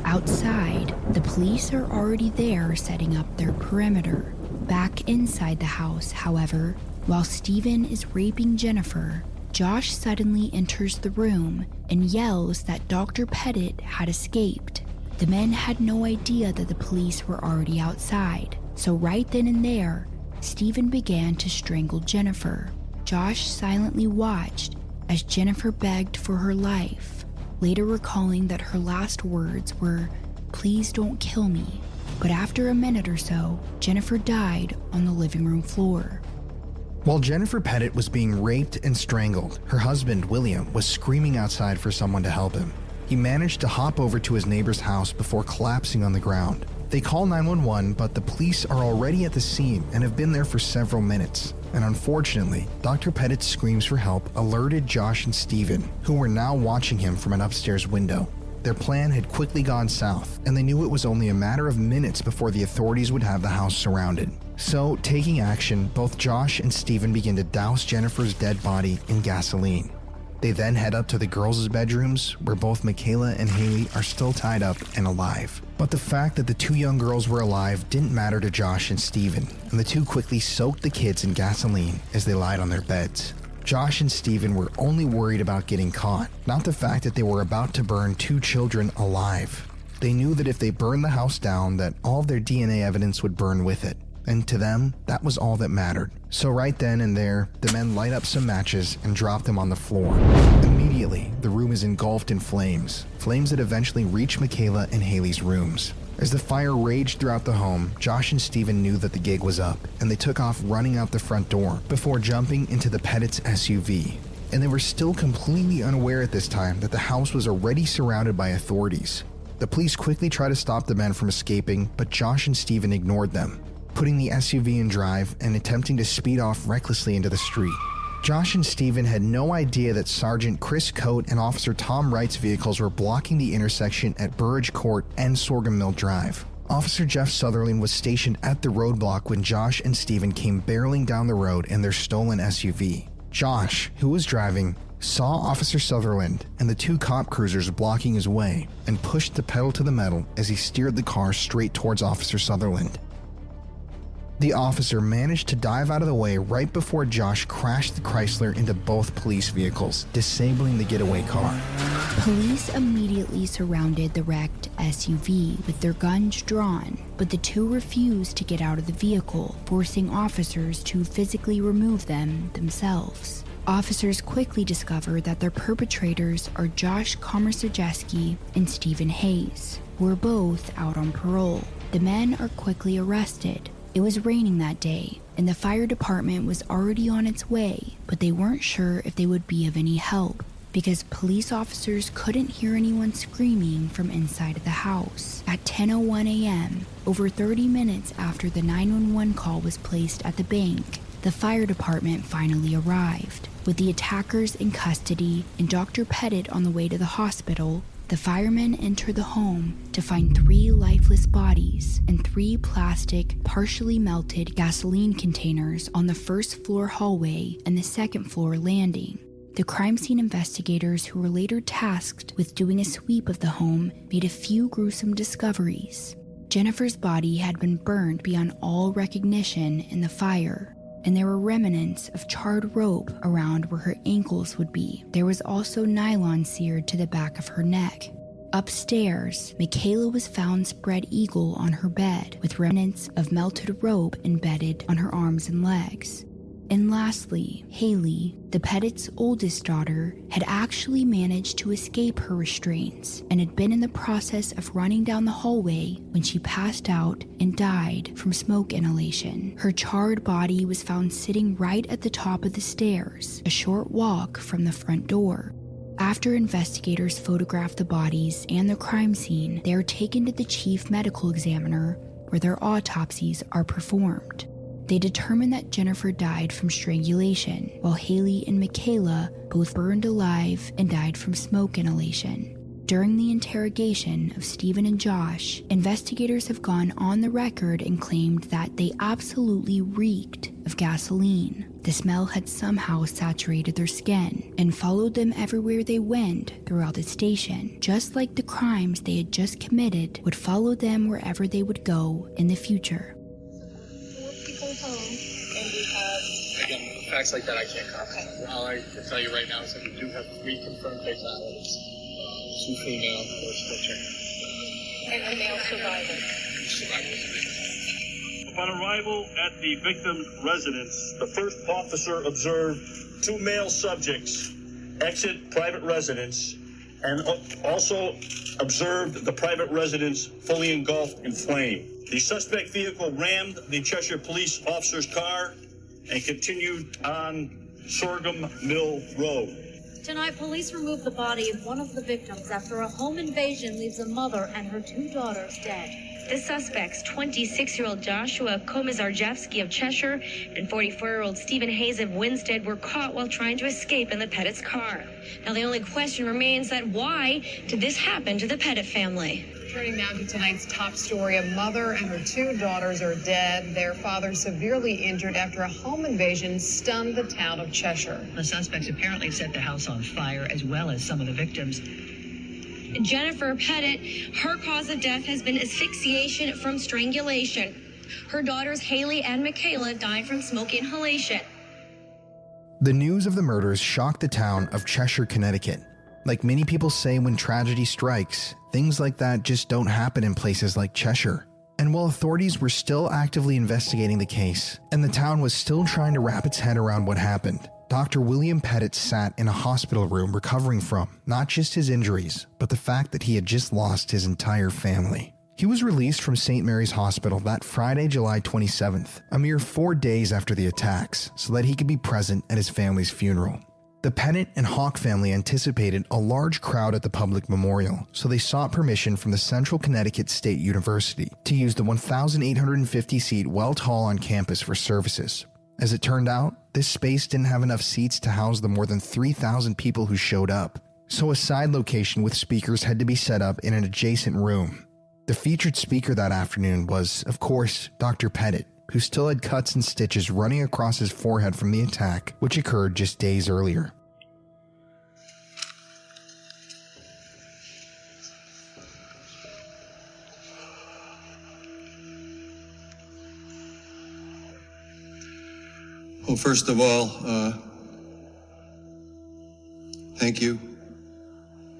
Outside, the police are already there setting up their perimeter. Back inside the house, however, while Stephen is raping Jennifer, Josh suddenly enters the room and yells that Dr. Petit had escaped. The men had no idea that the police were already outside, so right then and there, Stephen began to strangle Jennifer. Josh silently watched as Jennifer begged for her life, later recalling that her last words were, "Please don't kill me." But after a minute or so, Jennifer died on the living room floor. While Jennifer Petit was being raped and strangled, her husband, William, was screaming outside for someone to help him. He managed to hop over to his neighbor's house before collapsing on the ground. They call 911, but the police are already at the scene and have been there for several minutes. And unfortunately, Dr. Petit's screams for help alerted Josh and Stephen, who were now watching him from an upstairs window. Their plan had quickly gone south, and they knew it was only a matter of minutes before the authorities would have the house surrounded. So, taking action, both Josh and Stephen begin to douse Jennifer's dead body in gasoline. They then head up to the girls' bedrooms, where both Michaela and Haley are still tied up and alive. But the fact that the two young girls were alive didn't matter to Josh and Stephen, and the two quickly soaked the kids in gasoline as they lied on their beds. Josh and Stephen were only worried about getting caught, not the fact that they were about to burn two children alive. They knew that if they burned the house down, that all of their DNA evidence would burn with it. And to them, that was all that mattered. So right then and there, the men light up some matches and drop them on the floor. Immediately, the room is engulfed in flames that eventually reach Michaela and Haley's rooms. As the fire raged throughout the home, Josh and Stephen knew that the gig was up, and they took off running out the front door before jumping into the Petit's SUV. And they were still completely unaware at this time that the house was already surrounded by authorities. The police quickly tried to stop the men from escaping, but Josh and Stephen ignored them, putting the SUV in drive and attempting to speed off recklessly into the street. Josh and Stephen had no idea that Sergeant Chris Coate and Officer Tom Wright's vehicles were blocking the intersection at Burridge Court and Sorghum Mill Drive. Officer Jeff Sutherland was stationed at the roadblock when Josh and Stephen came barreling down the road in their stolen SUV. Josh, who was driving, saw Officer Sutherland and the two cop cruisers blocking his way and pushed the pedal to the metal as he steered the car straight towards Officer Sutherland. The officer managed to dive out of the way right before Josh crashed the Chrysler into both police vehicles, disabling the getaway car. Police immediately surrounded the wrecked SUV with their guns drawn, but the two refused to get out of the vehicle, forcing officers to physically remove them themselves. Officers quickly discovered that their perpetrators are Josh Komarsajeski and Stephen Hayes, who are both out on parole. The men are quickly arrested. It was raining that day, and the fire department was already on its way, but they weren't sure if they would be of any help, because police officers couldn't hear anyone screaming from inside of the house. At 10:01 a.m., over 30 minutes after the 911 call was placed at the bank, the fire department finally arrived. With the attackers in custody and Dr. Petit on the way to the hospital, the firemen entered the home to find 3 lifeless bodies and 3 plastic, partially melted gasoline containers on the first floor hallway and the second floor landing. The crime scene investigators, who were later tasked with doing a sweep of the home, made a few gruesome discoveries. Jennifer's body had been burned beyond all recognition in the fire, and there were remnants of charred rope around where her ankles would be. There was also nylon seared to the back of her neck. Upstairs, Michaela was found spread eagle on her bed, with remnants of melted rope embedded on her arms and legs. And lastly, Haley, the Petit's oldest daughter, had actually managed to escape her restraints and had been in the process of running down the hallway when she passed out and died from smoke inhalation. Her charred body was found sitting right at the top of the stairs, a short walk from the front door. After investigators photographed the bodies and the crime scene, they are taken to the chief medical examiner, where their autopsies are performed. They determined that Jennifer died from strangulation, while Haley and Michaela both burned alive and died from smoke inhalation. During the interrogation of Stephen and Josh, investigators have gone on the record and claimed that they absolutely reeked of gasoline. The smell had somehow saturated their skin and followed them everywhere they went throughout the station, just like the crimes they had just committed would follow them wherever they would go in the future. Again, facts like that I can't comment. Okay. All I can tell you right now is that we do have 3 confirmed fatalities. 2 female, we're still checking. And the male survivor. Upon arrival at the victim's residence, the first officer observed 2 male subjects exit private residence and also observed the private residence fully engulfed in flame. The suspect vehicle rammed the Cheshire police officer's car and continued on Sorghum Mill Road. Tonight, police removed the body of one of the victims after a home invasion leaves a mother and her 2 daughters dead. The suspects, 26-year-old Joshua Komazarjevsky of Cheshire and 44-year-old Stephen Hayes of Winstead, were caught while trying to escape in the Pettit's car. Now, the only question remains that why did this happen to the Pettit family? Turning now to tonight's top story, a mother and her 2 daughters are dead. Their father severely injured after a home invasion stunned the town of Cheshire. The suspects apparently set the house on fire, as well as some of the victims. Jennifer Pettit, her cause of death has been asphyxiation from strangulation. Her daughters Haley and Michaela died from smoke inhalation. The news of the murders shocked the town of Cheshire, Connecticut. Like many people say when tragedy strikes, things like that just don't happen in places like Cheshire. And while authorities were still actively investigating the case, and the town was still trying to wrap its head around what happened, Dr. William Pettit sat in a hospital room recovering from not just his injuries, but the fact that he had just lost his entire family. He was released from St. Mary's Hospital that Friday, July 27th, a mere 4 days after the attacks, so that he could be present at his family's funeral. The Pettit and Hawk family anticipated a large crowd at the public memorial, so they sought permission from the Central Connecticut State University to use the 1,850-seat Welt Hall on campus for services. As it turned out, this space didn't have enough seats to house the more than 3,000 people who showed up, so a side location with speakers had to be set up in an adjacent room. The featured speaker that afternoon was, of course, Dr. Pettit, who still had cuts and stitches running across his forehead from the attack, which occurred just days earlier. Well, first of all, thank you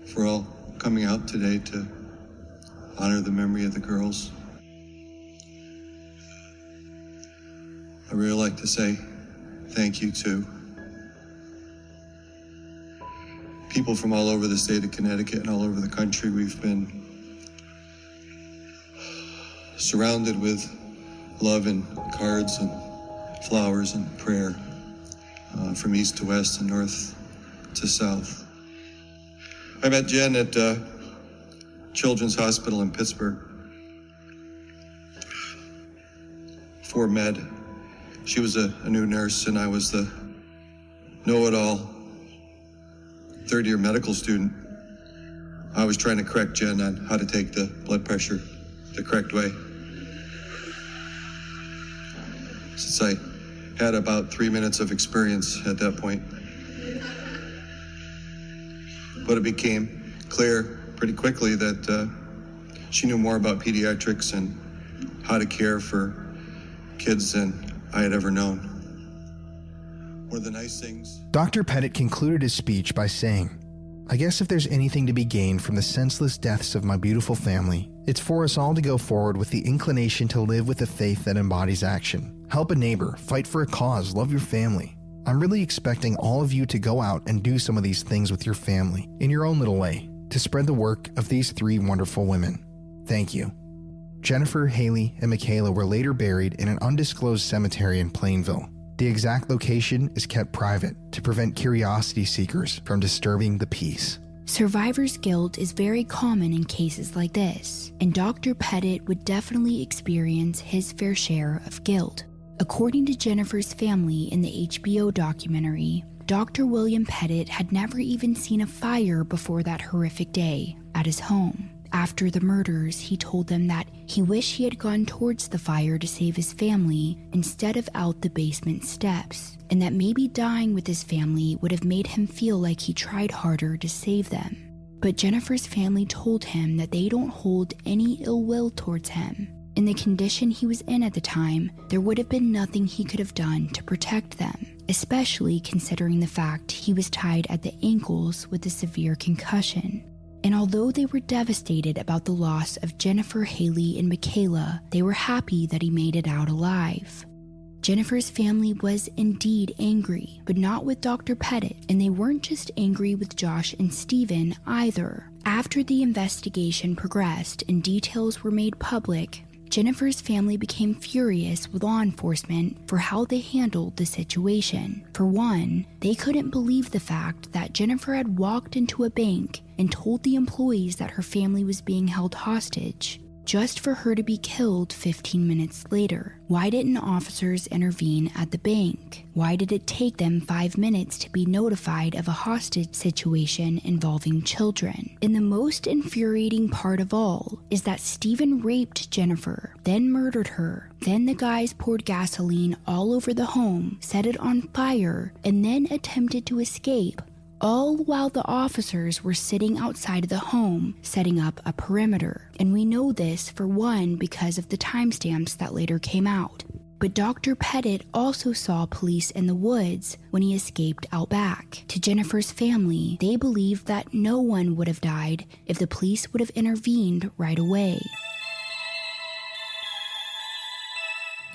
for all coming out today to honor the memory of the girls. I really like to say thank you to people from all over the state of Connecticut and all over the country. We've been surrounded with love and cards and flowers and prayer from east to west and north to south. I met Jen at Children's Hospital in Pittsburgh for med. She was a new nurse and I was the know-it-all third-year medical student. I was trying to correct Jen on how to take the blood pressure the correct way. Since I had about 3 minutes of experience at that point. But it became clear pretty quickly that she knew more about pediatrics and how to care for kids than I had ever known. One of the nice things... Dr. Pettit concluded his speech by saying, "I guess if there's anything to be gained from the senseless deaths of my beautiful family, it's for us all to go forward with the inclination to live with a faith that embodies action. Help a neighbor, fight for a cause, love your family. I'm really expecting all of you to go out and do some of these things with your family, in your own little way, to spread the work of these 3 wonderful women. Thank you." Jennifer, Haley, and Michaela were later buried in an undisclosed cemetery in Plainville. The exact location is kept private to prevent curiosity seekers from disturbing the peace. Survivor's guilt is very common in cases like this, and Dr. Pettit would definitely experience his fair share of guilt. According to Jennifer's family in the HBO documentary, Dr. William Pettit had never even seen a fire before that horrific day at his home. After the murders, he told them that he wished he had gone towards the fire to save his family instead of out the basement steps, and that maybe dying with his family would have made him feel like he tried harder to save them. But Jennifer's family told him that they don't hold any ill will towards him. In the condition he was in at the time, there would have been nothing he could have done to protect them, especially considering the fact he was tied at the ankles with a severe concussion. And although they were devastated about the loss of Jennifer, Haley, and Michaela, they were happy that he made it out alive. Jennifer's family was indeed angry, but not with Dr. Pettit, and they weren't just angry with Josh and Stephen either. After the investigation progressed and details were made public, Jennifer's family became furious with law enforcement for how they handled the situation. For one, they couldn't believe the fact that Jennifer had walked into a bank and told the employees that her family was being held hostage, just for her to be killed 15 minutes later. Why didn't officers intervene at the bank? Why did it take them 5 minutes to be notified of a hostage situation involving children? And the most infuriating part of all is that Stephen raped Jennifer, then murdered her. Then the guys poured gasoline all over the home, set it on fire, and then attempted to escape, all while the officers were sitting outside of the home, setting up a perimeter. And we know this, for one, because of the timestamps that later came out. But Dr. Petit also saw police in the woods when he escaped out back. To Jennifer's family, they believed that no one would have died if the police would have intervened right away.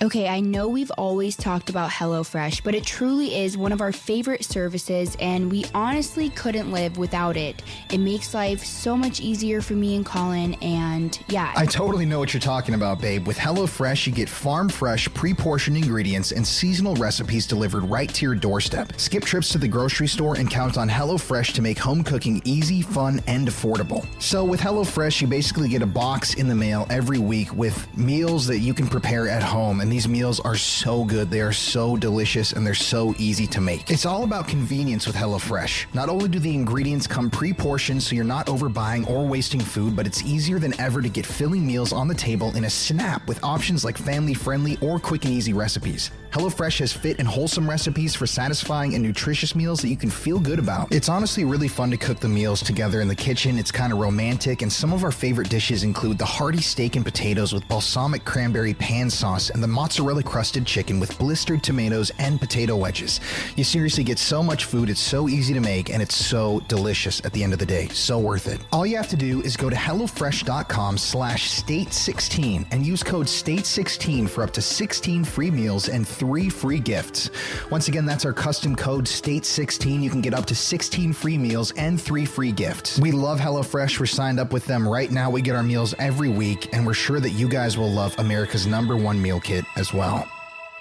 Okay, I know we've always talked about HelloFresh, but it truly is one of our favorite services, and we honestly couldn't live without it. It makes life so much easier for me and Colin, and yeah. I totally know what you're talking about, babe. With HelloFresh, you get farm-fresh, pre-portioned ingredients and seasonal recipes delivered right to your doorstep. Skip trips to the grocery store and count on HelloFresh to make home cooking easy, fun, and affordable. So with HelloFresh, you basically get a box in the mail every week with meals that you can prepare at home, and these meals are so good, they are so delicious, and they're so easy to make. It's all about convenience with HelloFresh. Not only do the ingredients come pre-portioned so you're not overbuying or wasting food, but it's easier than ever to get filling meals on the table in a snap with options like family-friendly or quick and easy recipes. HelloFresh has fit and wholesome recipes for satisfying and nutritious meals that you can feel good about. It's honestly really fun to cook the meals together in the kitchen. It's kind of romantic, and some of our favorite dishes include the hearty steak and potatoes with balsamic cranberry pan sauce and the mozzarella crusted chicken with blistered tomatoes and potato wedges. You seriously get so much food, it's so easy to make, and it's so delicious at the end of the day. So worth it. All you have to do is go to HelloFresh.com/state16 and use code STATE16 for up to 16 free meals and 3 free gifts. Once again, that's our custom code STATE16. You can get up to 16 free meals and 3 free gifts. We love HelloFresh. We're signed up with them right now. We get our meals every week, and we're sure that you guys will love America's #1 meal kit as well.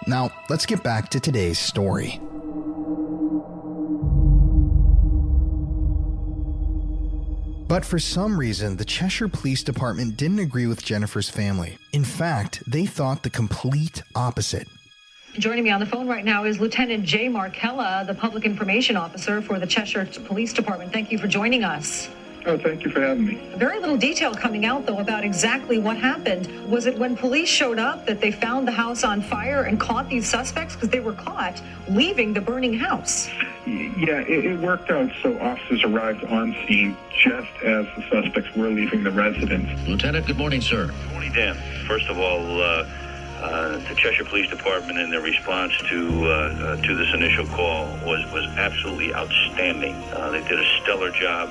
Now, let's get back to today's story. But for some reason, the Cheshire Police Department didn't agree with Jennifer's family. In fact, they thought the complete opposite. Joining me on the phone right now is Lieutenant Jay Markella, the Public Information Officer for the Cheshire Police Department. Thank you for joining us. Oh, thank you for having me. Very little detail coming out, though, about exactly what happened. Was it when police showed up that they found the house on fire and caught these suspects? Because they were caught leaving the burning house. Yeah, it worked out so officers arrived on scene just as the suspects were leaving the residence. Lieutenant, good morning, sir. Good morning, Dan. First of all, the Cheshire Police Department and their response to this initial call was absolutely outstanding. They did a stellar job.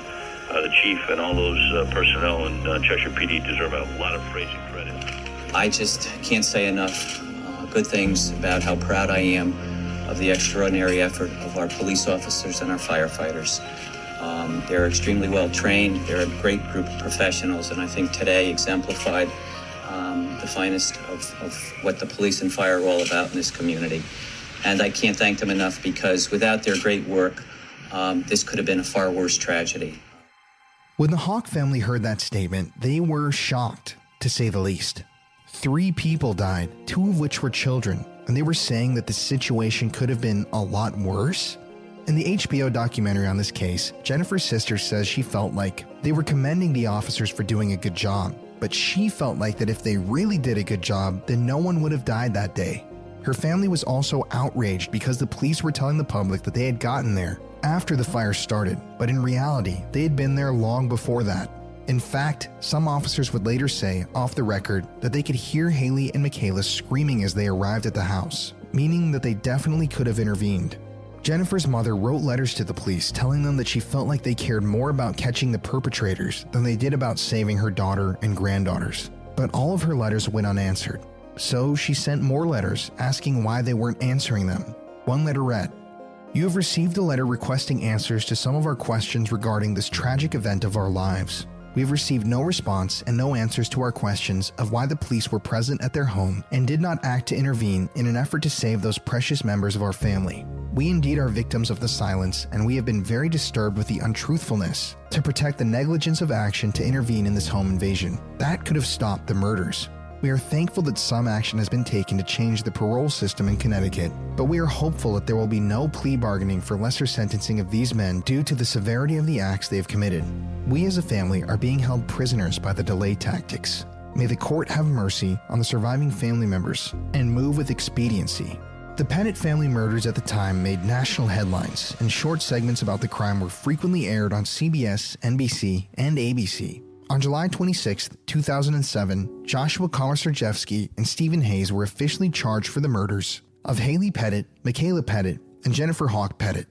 The chief and all those personnel in Cheshire PD deserve a lot of praise and credit. I just can't say enough good things about how proud I am of the extraordinary effort of our police officers and our firefighters. They're extremely well trained. They're a great group of professionals, and I think today exemplified the finest of what the police and fire are all about in this community. And I can't thank them enough, because without their great work, this could have been a far worse tragedy. When the Hawk family heard that statement, they were shocked, to say the least. 3 people died, 2 of which were children, and they were saying that the situation could have been a lot worse. In the HBO documentary on this case, Jennifer's sister says she felt like they were commending the officers for doing a good job, but she felt like that if they really did a good job, then no one would have died that day. Her family was also outraged because the police were telling the public that they had gotten there after the fire started, but in reality, they had been there long before that. In fact, some officers would later say, off the record, that they could hear Haley and Michaela screaming as they arrived at the house, meaning that they definitely could have intervened. Jennifer's mother wrote letters to the police telling them that she felt like they cared more about catching the perpetrators than they did about saving her daughter and granddaughters. But all of her letters went unanswered, so she sent more letters asking why they weren't answering them. One letter read, "You have received a letter requesting answers to some of our questions regarding this tragic event of our lives. We've received no response and no answers to our questions of why the police were present at their home and did not act to intervene in an effort to save those precious members of our family. We indeed are victims of the silence, and we have been very disturbed with the untruthfulness to protect the negligence of action to intervene in this home invasion. That could have stopped the murders. We are thankful that some action has been taken to change the parole system in Connecticut, but we are hopeful that there will be no plea bargaining for lesser sentencing of these men due to the severity of the acts they have committed. We as a family are being held prisoners by the delay tactics. May the court have mercy on the surviving family members and move with expediency. The Petit family murders at the time made national headlines, and short segments about the crime were frequently aired on CBS, NBC, and ABC. On July 26, 2007, Joshua Komisarjevsky and Stephen Hayes were officially charged for the murders of Haley Petit, Michaela Petit, and Jennifer Hawk Petit.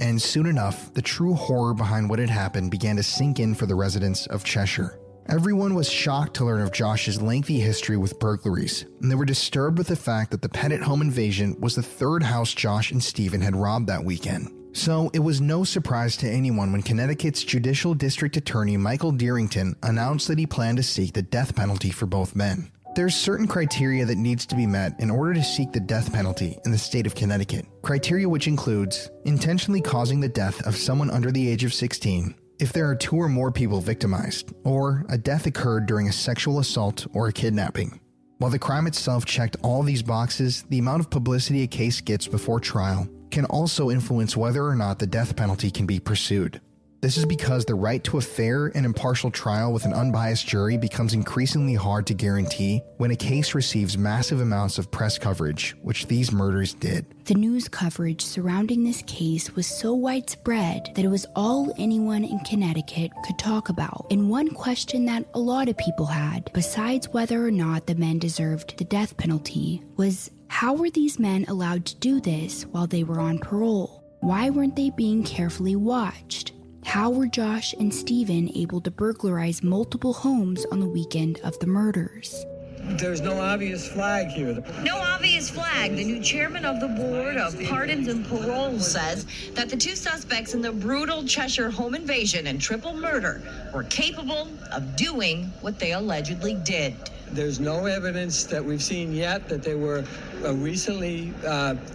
And soon enough, the true horror behind what had happened began to sink in for the residents of Cheshire. Everyone was shocked to learn of Josh's lengthy history with burglaries, and they were disturbed with the fact that the Petit home invasion was the third house Josh and Stephen had robbed that weekend. So it was no surprise to anyone when Connecticut's Judicial District Attorney Michael Dearington announced that he planned to seek the death penalty for both men. There's certain criteria that needs to be met in order to seek the death penalty in the state of Connecticut. Criteria which includes intentionally causing the death of someone under the age of 16, if there are 2 or more people victimized, or a death occurred during a sexual assault or a kidnapping. While the crime itself checked all these boxes, the amount of publicity a case gets before trial can also influence whether or not the death penalty can be pursued. This is because the right to a fair and impartial trial with an unbiased jury becomes increasingly hard to guarantee when a case receives massive amounts of press coverage, which these murders did. The news coverage surrounding this case was so widespread that it was all anyone in Connecticut could talk about. And one question that a lot of people had, besides whether or not the men deserved the death penalty, was how were these men allowed to do this while they were on parole? Why weren't they being carefully watched? How were Josh and Stephen able to burglarize multiple homes on the weekend of the murders? There's no obvious flag here. No obvious flag. The new chairman of the Board of Pardons and Parole says that the 2 suspects in the brutal Cheshire home invasion and triple murder were capable of doing what they allegedly did. There's no evidence that we've seen yet that they were recently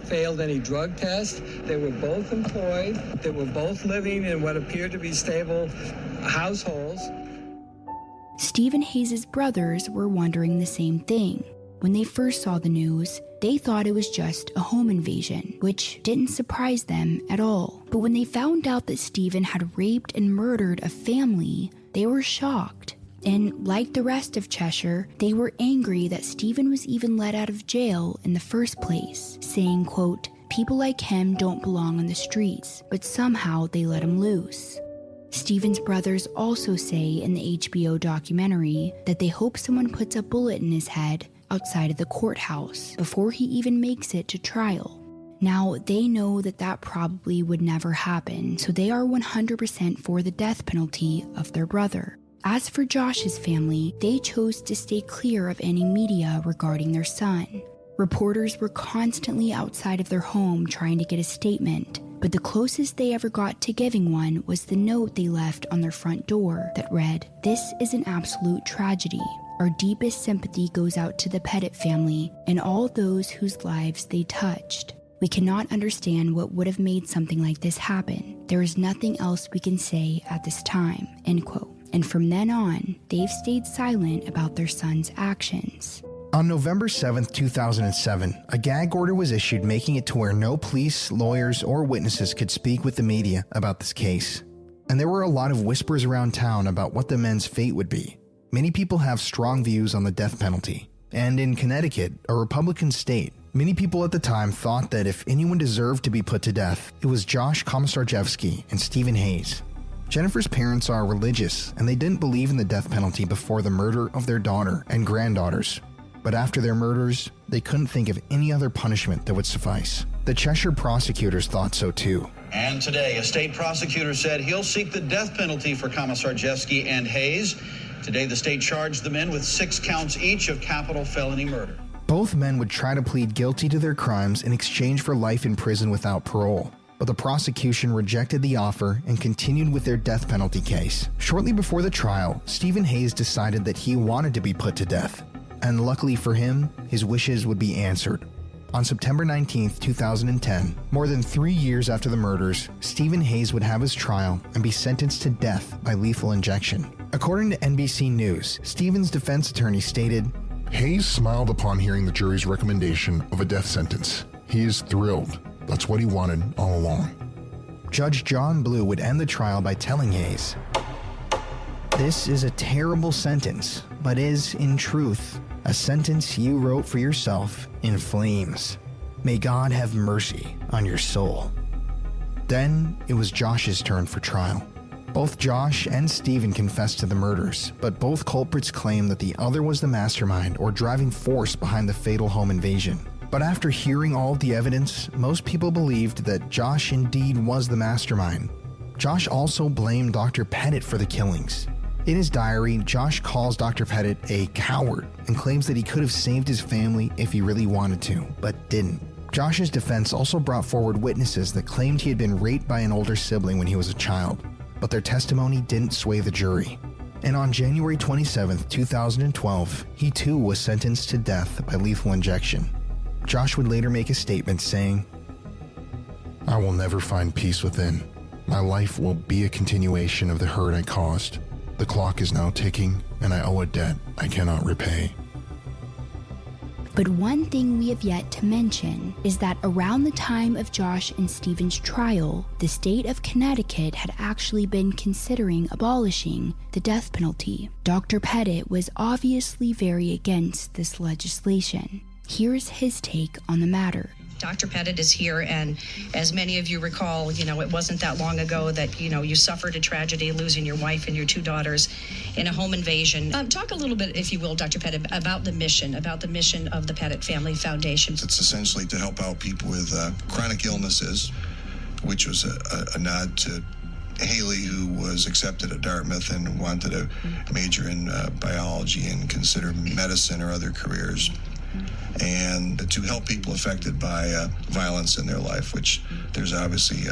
failed any drug tests. They were both employed. They were both living in what appeared to be stable households. Stephen Hayes' brothers were wondering the same thing. When they first saw the news, they thought it was just a home invasion, which didn't surprise them at all. But when they found out that Stephen had raped and murdered a family, they were shocked. And like the rest of Cheshire, they were angry that Stephen was even let out of jail in the first place, saying, quote, "People like him don't belong on the streets, but somehow they let him loose." Stephen's brothers also say in the HBO documentary that they hope someone puts a bullet in his head outside of the courthouse before he even makes it to trial. Now, they know that that probably would never happen, so they are 100% for the death penalty of their brother. As for Josh's family, they chose to stay clear of any media regarding their son. Reporters were constantly outside of their home trying to get a statement, but the closest they ever got to giving one was the note they left on their front door that read, "This is an absolute tragedy. Our deepest sympathy goes out to the Petit family and all those whose lives they touched. We cannot understand what would have made something like this happen. There is nothing else we can say at this time," end quote. And from then on, they've stayed silent about their son's actions. On November 7, 2007, a gag order was issued making it to where no police, lawyers, or witnesses could speak with the media about this case. And there were a lot of whispers around town about what the men's fate would be. Many people have strong views on the death penalty. And in Connecticut, a Republican state, many people at the time thought that if anyone deserved to be put to death, it was Josh Komisarjevsky and Stephen Hayes. Jennifer's parents are religious, and they didn't believe in the death penalty before the murder of their daughter and granddaughters. But after their murders, they couldn't think of any other punishment that would suffice. The Cheshire prosecutors thought so too. And today, a state prosecutor said he'll seek the death penalty for Komisarjevsky and Hayes. Today, the state charged the men with 6 counts each of capital felony murder. Both men would try to plead guilty to their crimes in exchange for life in prison without parole. but the prosecution rejected the offer and continued with their death penalty case. Shortly before the trial, Stephen Hayes decided that he wanted to be put to death, and luckily for him, his wishes would be answered. On September 19, 2010, more than 3 years after the murders, Stephen Hayes would have his trial and be sentenced to death by lethal injection. According to NBC News, Stephen's defense attorney stated, Hayes smiled upon hearing the jury's recommendation of a death sentence. He is thrilled. That's what he wanted all along. Judge John Blue would end the trial by telling Hayes, "This is a terrible sentence, but is, in truth, a sentence you wrote for yourself in flames. May God have mercy on your soul." Then it was Josh's turn for trial. Both Josh and Stephen confessed to the murders, but both culprits claimed that the other was the mastermind or driving force behind the fatal home invasion. But after hearing all of the evidence, most people believed that Josh indeed was the mastermind. Josh also blamed Dr. Petit for the killings. In his diary, Josh calls Dr. Petit a coward and claims that he could have saved his family if he really wanted to, but didn't. Josh's defense also brought forward witnesses that claimed he had been raped by an older sibling when he was a child, but their testimony didn't sway the jury. And on January 27, 2012, he too was sentenced to death by lethal injection. Josh would later make a statement saying, "I will never find peace within. My life will be a continuation of the hurt I caused. The clock is now ticking, and I owe a debt I cannot repay." But one thing we have yet to mention is that around the time of Josh and Stephen's trial, the state of Connecticut had actually been considering abolishing the death penalty. Dr. Petit was obviously very against this legislation. Here's his take on the matter. Dr. Petit is here, and as many of you recall, it wasn't that long ago that, you suffered a tragedy losing your wife and your 2 daughters in a home invasion. Talk a little bit, if you will, Dr. Petit, about the mission of the Petit Family Foundation. It's essentially to help out people with chronic illnesses, which was a nod to Haley, who was accepted at Dartmouth and wanted to major in biology and consider medicine or other careers, and to help people affected by violence in their life, which there's obviously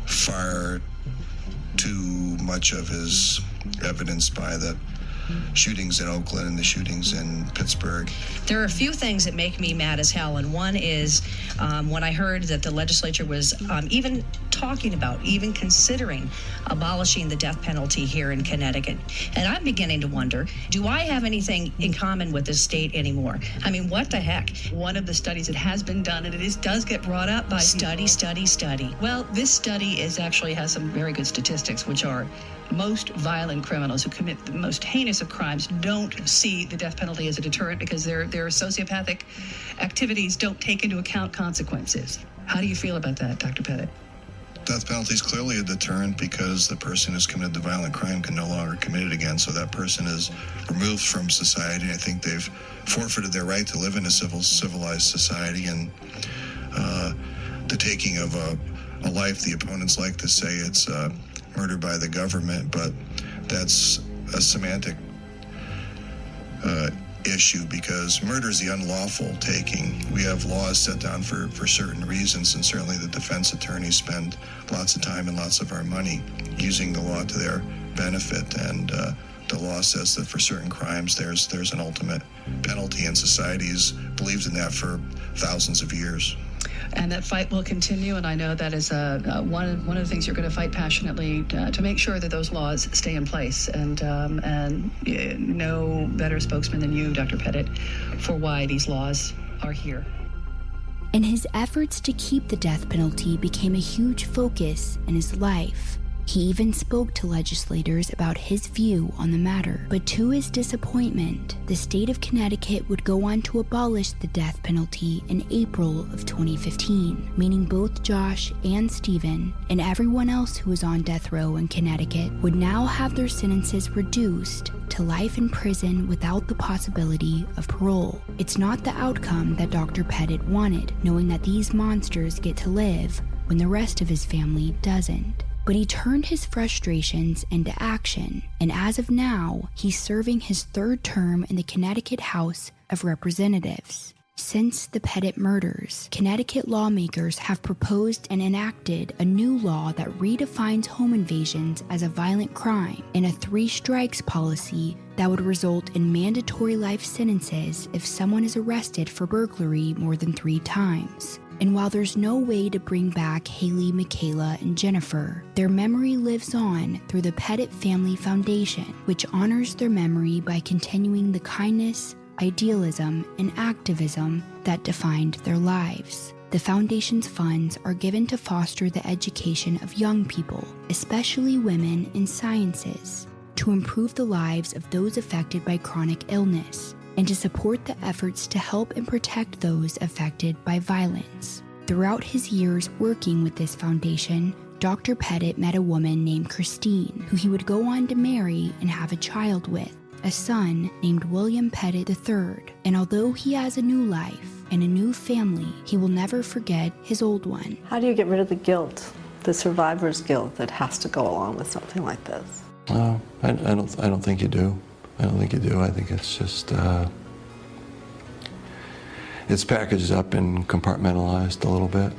far too much of is evidenced by the shootings in Oakland and the shootings in Pittsburgh. There are a few things that make me mad as hell, and one is when I heard that the legislature was even talking about, even considering abolishing the death penalty here in Connecticut. And I'm beginning to wonder, do I have anything in common with this state anymore? I mean, what the heck? One of the studies that has been done, and does get brought up by Study. Well, this study actually has some very good statistics, which are most violent criminals who commit the most heinous of crimes don't see the death penalty as a deterrent because their sociopathic activities don't take into account consequences. How do you feel about that, Dr. Petit? Death penalty is clearly a deterrent because the person who's committed the violent crime can no longer commit it again, so that person is removed from society. I think they've forfeited their right to live in a civilized society, and the taking of a life, the opponents like to say it's murder by the government, but that's a semantic issue because murder is the unlawful taking. We have laws set down for certain reasons, and certainly the defense attorneys spend lots of time and lots of our money using the law to their benefit, and the law says that for certain crimes there's an ultimate penalty, and society's believed in that for thousands of years. And that fight will continue, and I know that is one of the things you're going to fight passionately to make sure that those laws stay in place. And no better spokesman than you, Dr. Petit, for why these laws are here. And his efforts to keep the death penalty became a huge focus in his life. He even spoke to legislators about his view on the matter. But to his disappointment, the state of Connecticut would go on to abolish the death penalty in April of 2015, meaning both Josh and Stephen and everyone else who was on death row in Connecticut would now have their sentences reduced to life in prison without the possibility of parole. It's not the outcome that Dr. Petit wanted, knowing that these monsters get to live when the rest of his family doesn't. But he turned his frustrations into action, and as of now, he's serving his 3rd term in the Connecticut House of Representatives. Since the Petit murders, Connecticut lawmakers have proposed and enacted a new law that redefines home invasions as a violent crime and a 3 strikes policy that would result in mandatory life sentences if someone is arrested for burglary more than 3 times. And while there's no way to bring back Haley, Michaela, and Jennifer, their memory lives on through the Petit Family Foundation, which honors their memory by continuing the kindness, idealism, and activism that defined their lives. The foundation's funds are given to foster the education of young people, especially women, in sciences, to improve the lives of those affected by chronic illness, and to support the efforts to help and protect those affected by violence. Throughout his years working with this foundation, Dr. Petit met a woman named Christine, who he would go on to marry and have a child with, a son named William Petit III. And although he has a new life and a new family, he will never forget his old one. How do you get rid of the guilt, the survivor's guilt that has to go along with something like this? I don't think you do. I don't think you do. I think it's just, it's packaged up and compartmentalized a little bit.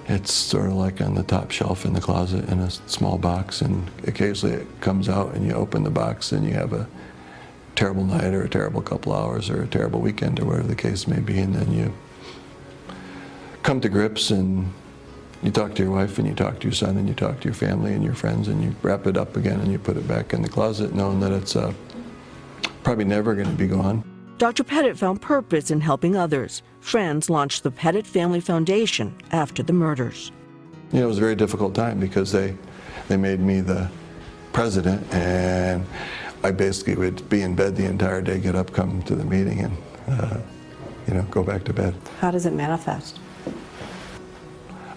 It's sort of like on the top shelf in the closet in a small box, and occasionally it comes out and you open the box and you have a terrible night or a terrible couple hours or a terrible weekend or whatever the case may be, and then you come to grips and you talk to your wife and you talk to your son and you talk to your family and your friends and you wrap it up again and you put it back in the closet knowing that it's probably never going to be gone. Dr. Petit found purpose in helping others. Friends launched the Petit Family Foundation after the murders. You know, it was a very difficult time because they made me the president, and I basically would be in bed the entire day, get up, come to the meeting, and go back to bed. How does it manifest?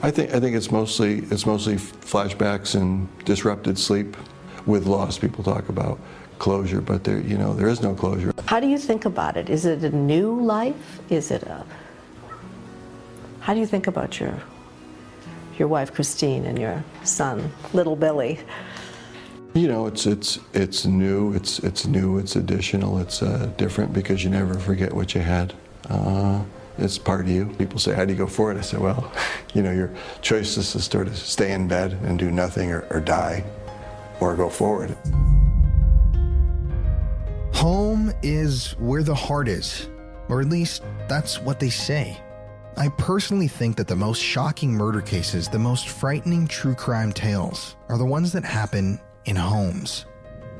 I think it's mostly flashbacks and disrupted sleep with loss. People talk about closure, but there is no closure. How do you think about it? Is it a new life? How do you think about your wife Christine and your son little Billy? You know, it's new, it's additional, it's different because you never forget what you had. It's part of you. People say, how do you go forward? I say, well, your choice is to sort of stay in bed and do nothing or die or go forward. Home is where the heart is, or at least that's what they say. I personally think that the most shocking murder cases, the most frightening true crime tales, are the ones that happen in homes.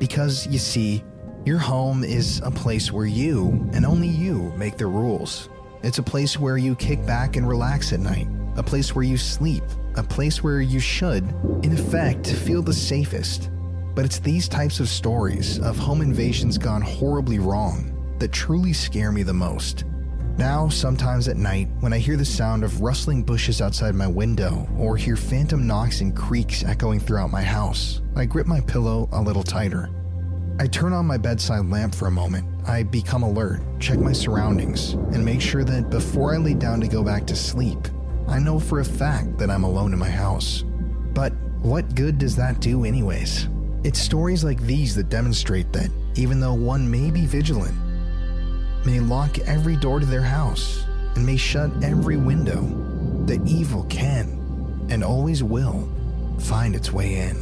Because, you see, your home is a place where you, and only you, make the rules. It's a place where you kick back and relax at night, a place where you sleep, a place where you should, in effect, feel the safest. But it's these types of stories of home invasions gone horribly wrong that truly scare me the most. Now, sometimes at night, when I hear the sound of rustling bushes outside my window or hear phantom knocks and creaks echoing throughout my house, I grip my pillow a little tighter. I turn on my bedside lamp for a moment. I become alert, check my surroundings, and make sure that before I lay down to go back to sleep, I know for a fact that I'm alone in my house. But what good does that do anyways? It's stories like these that demonstrate that even though one may be vigilant, may lock every door to their house, and may shut every window, that evil can and always will find its way in.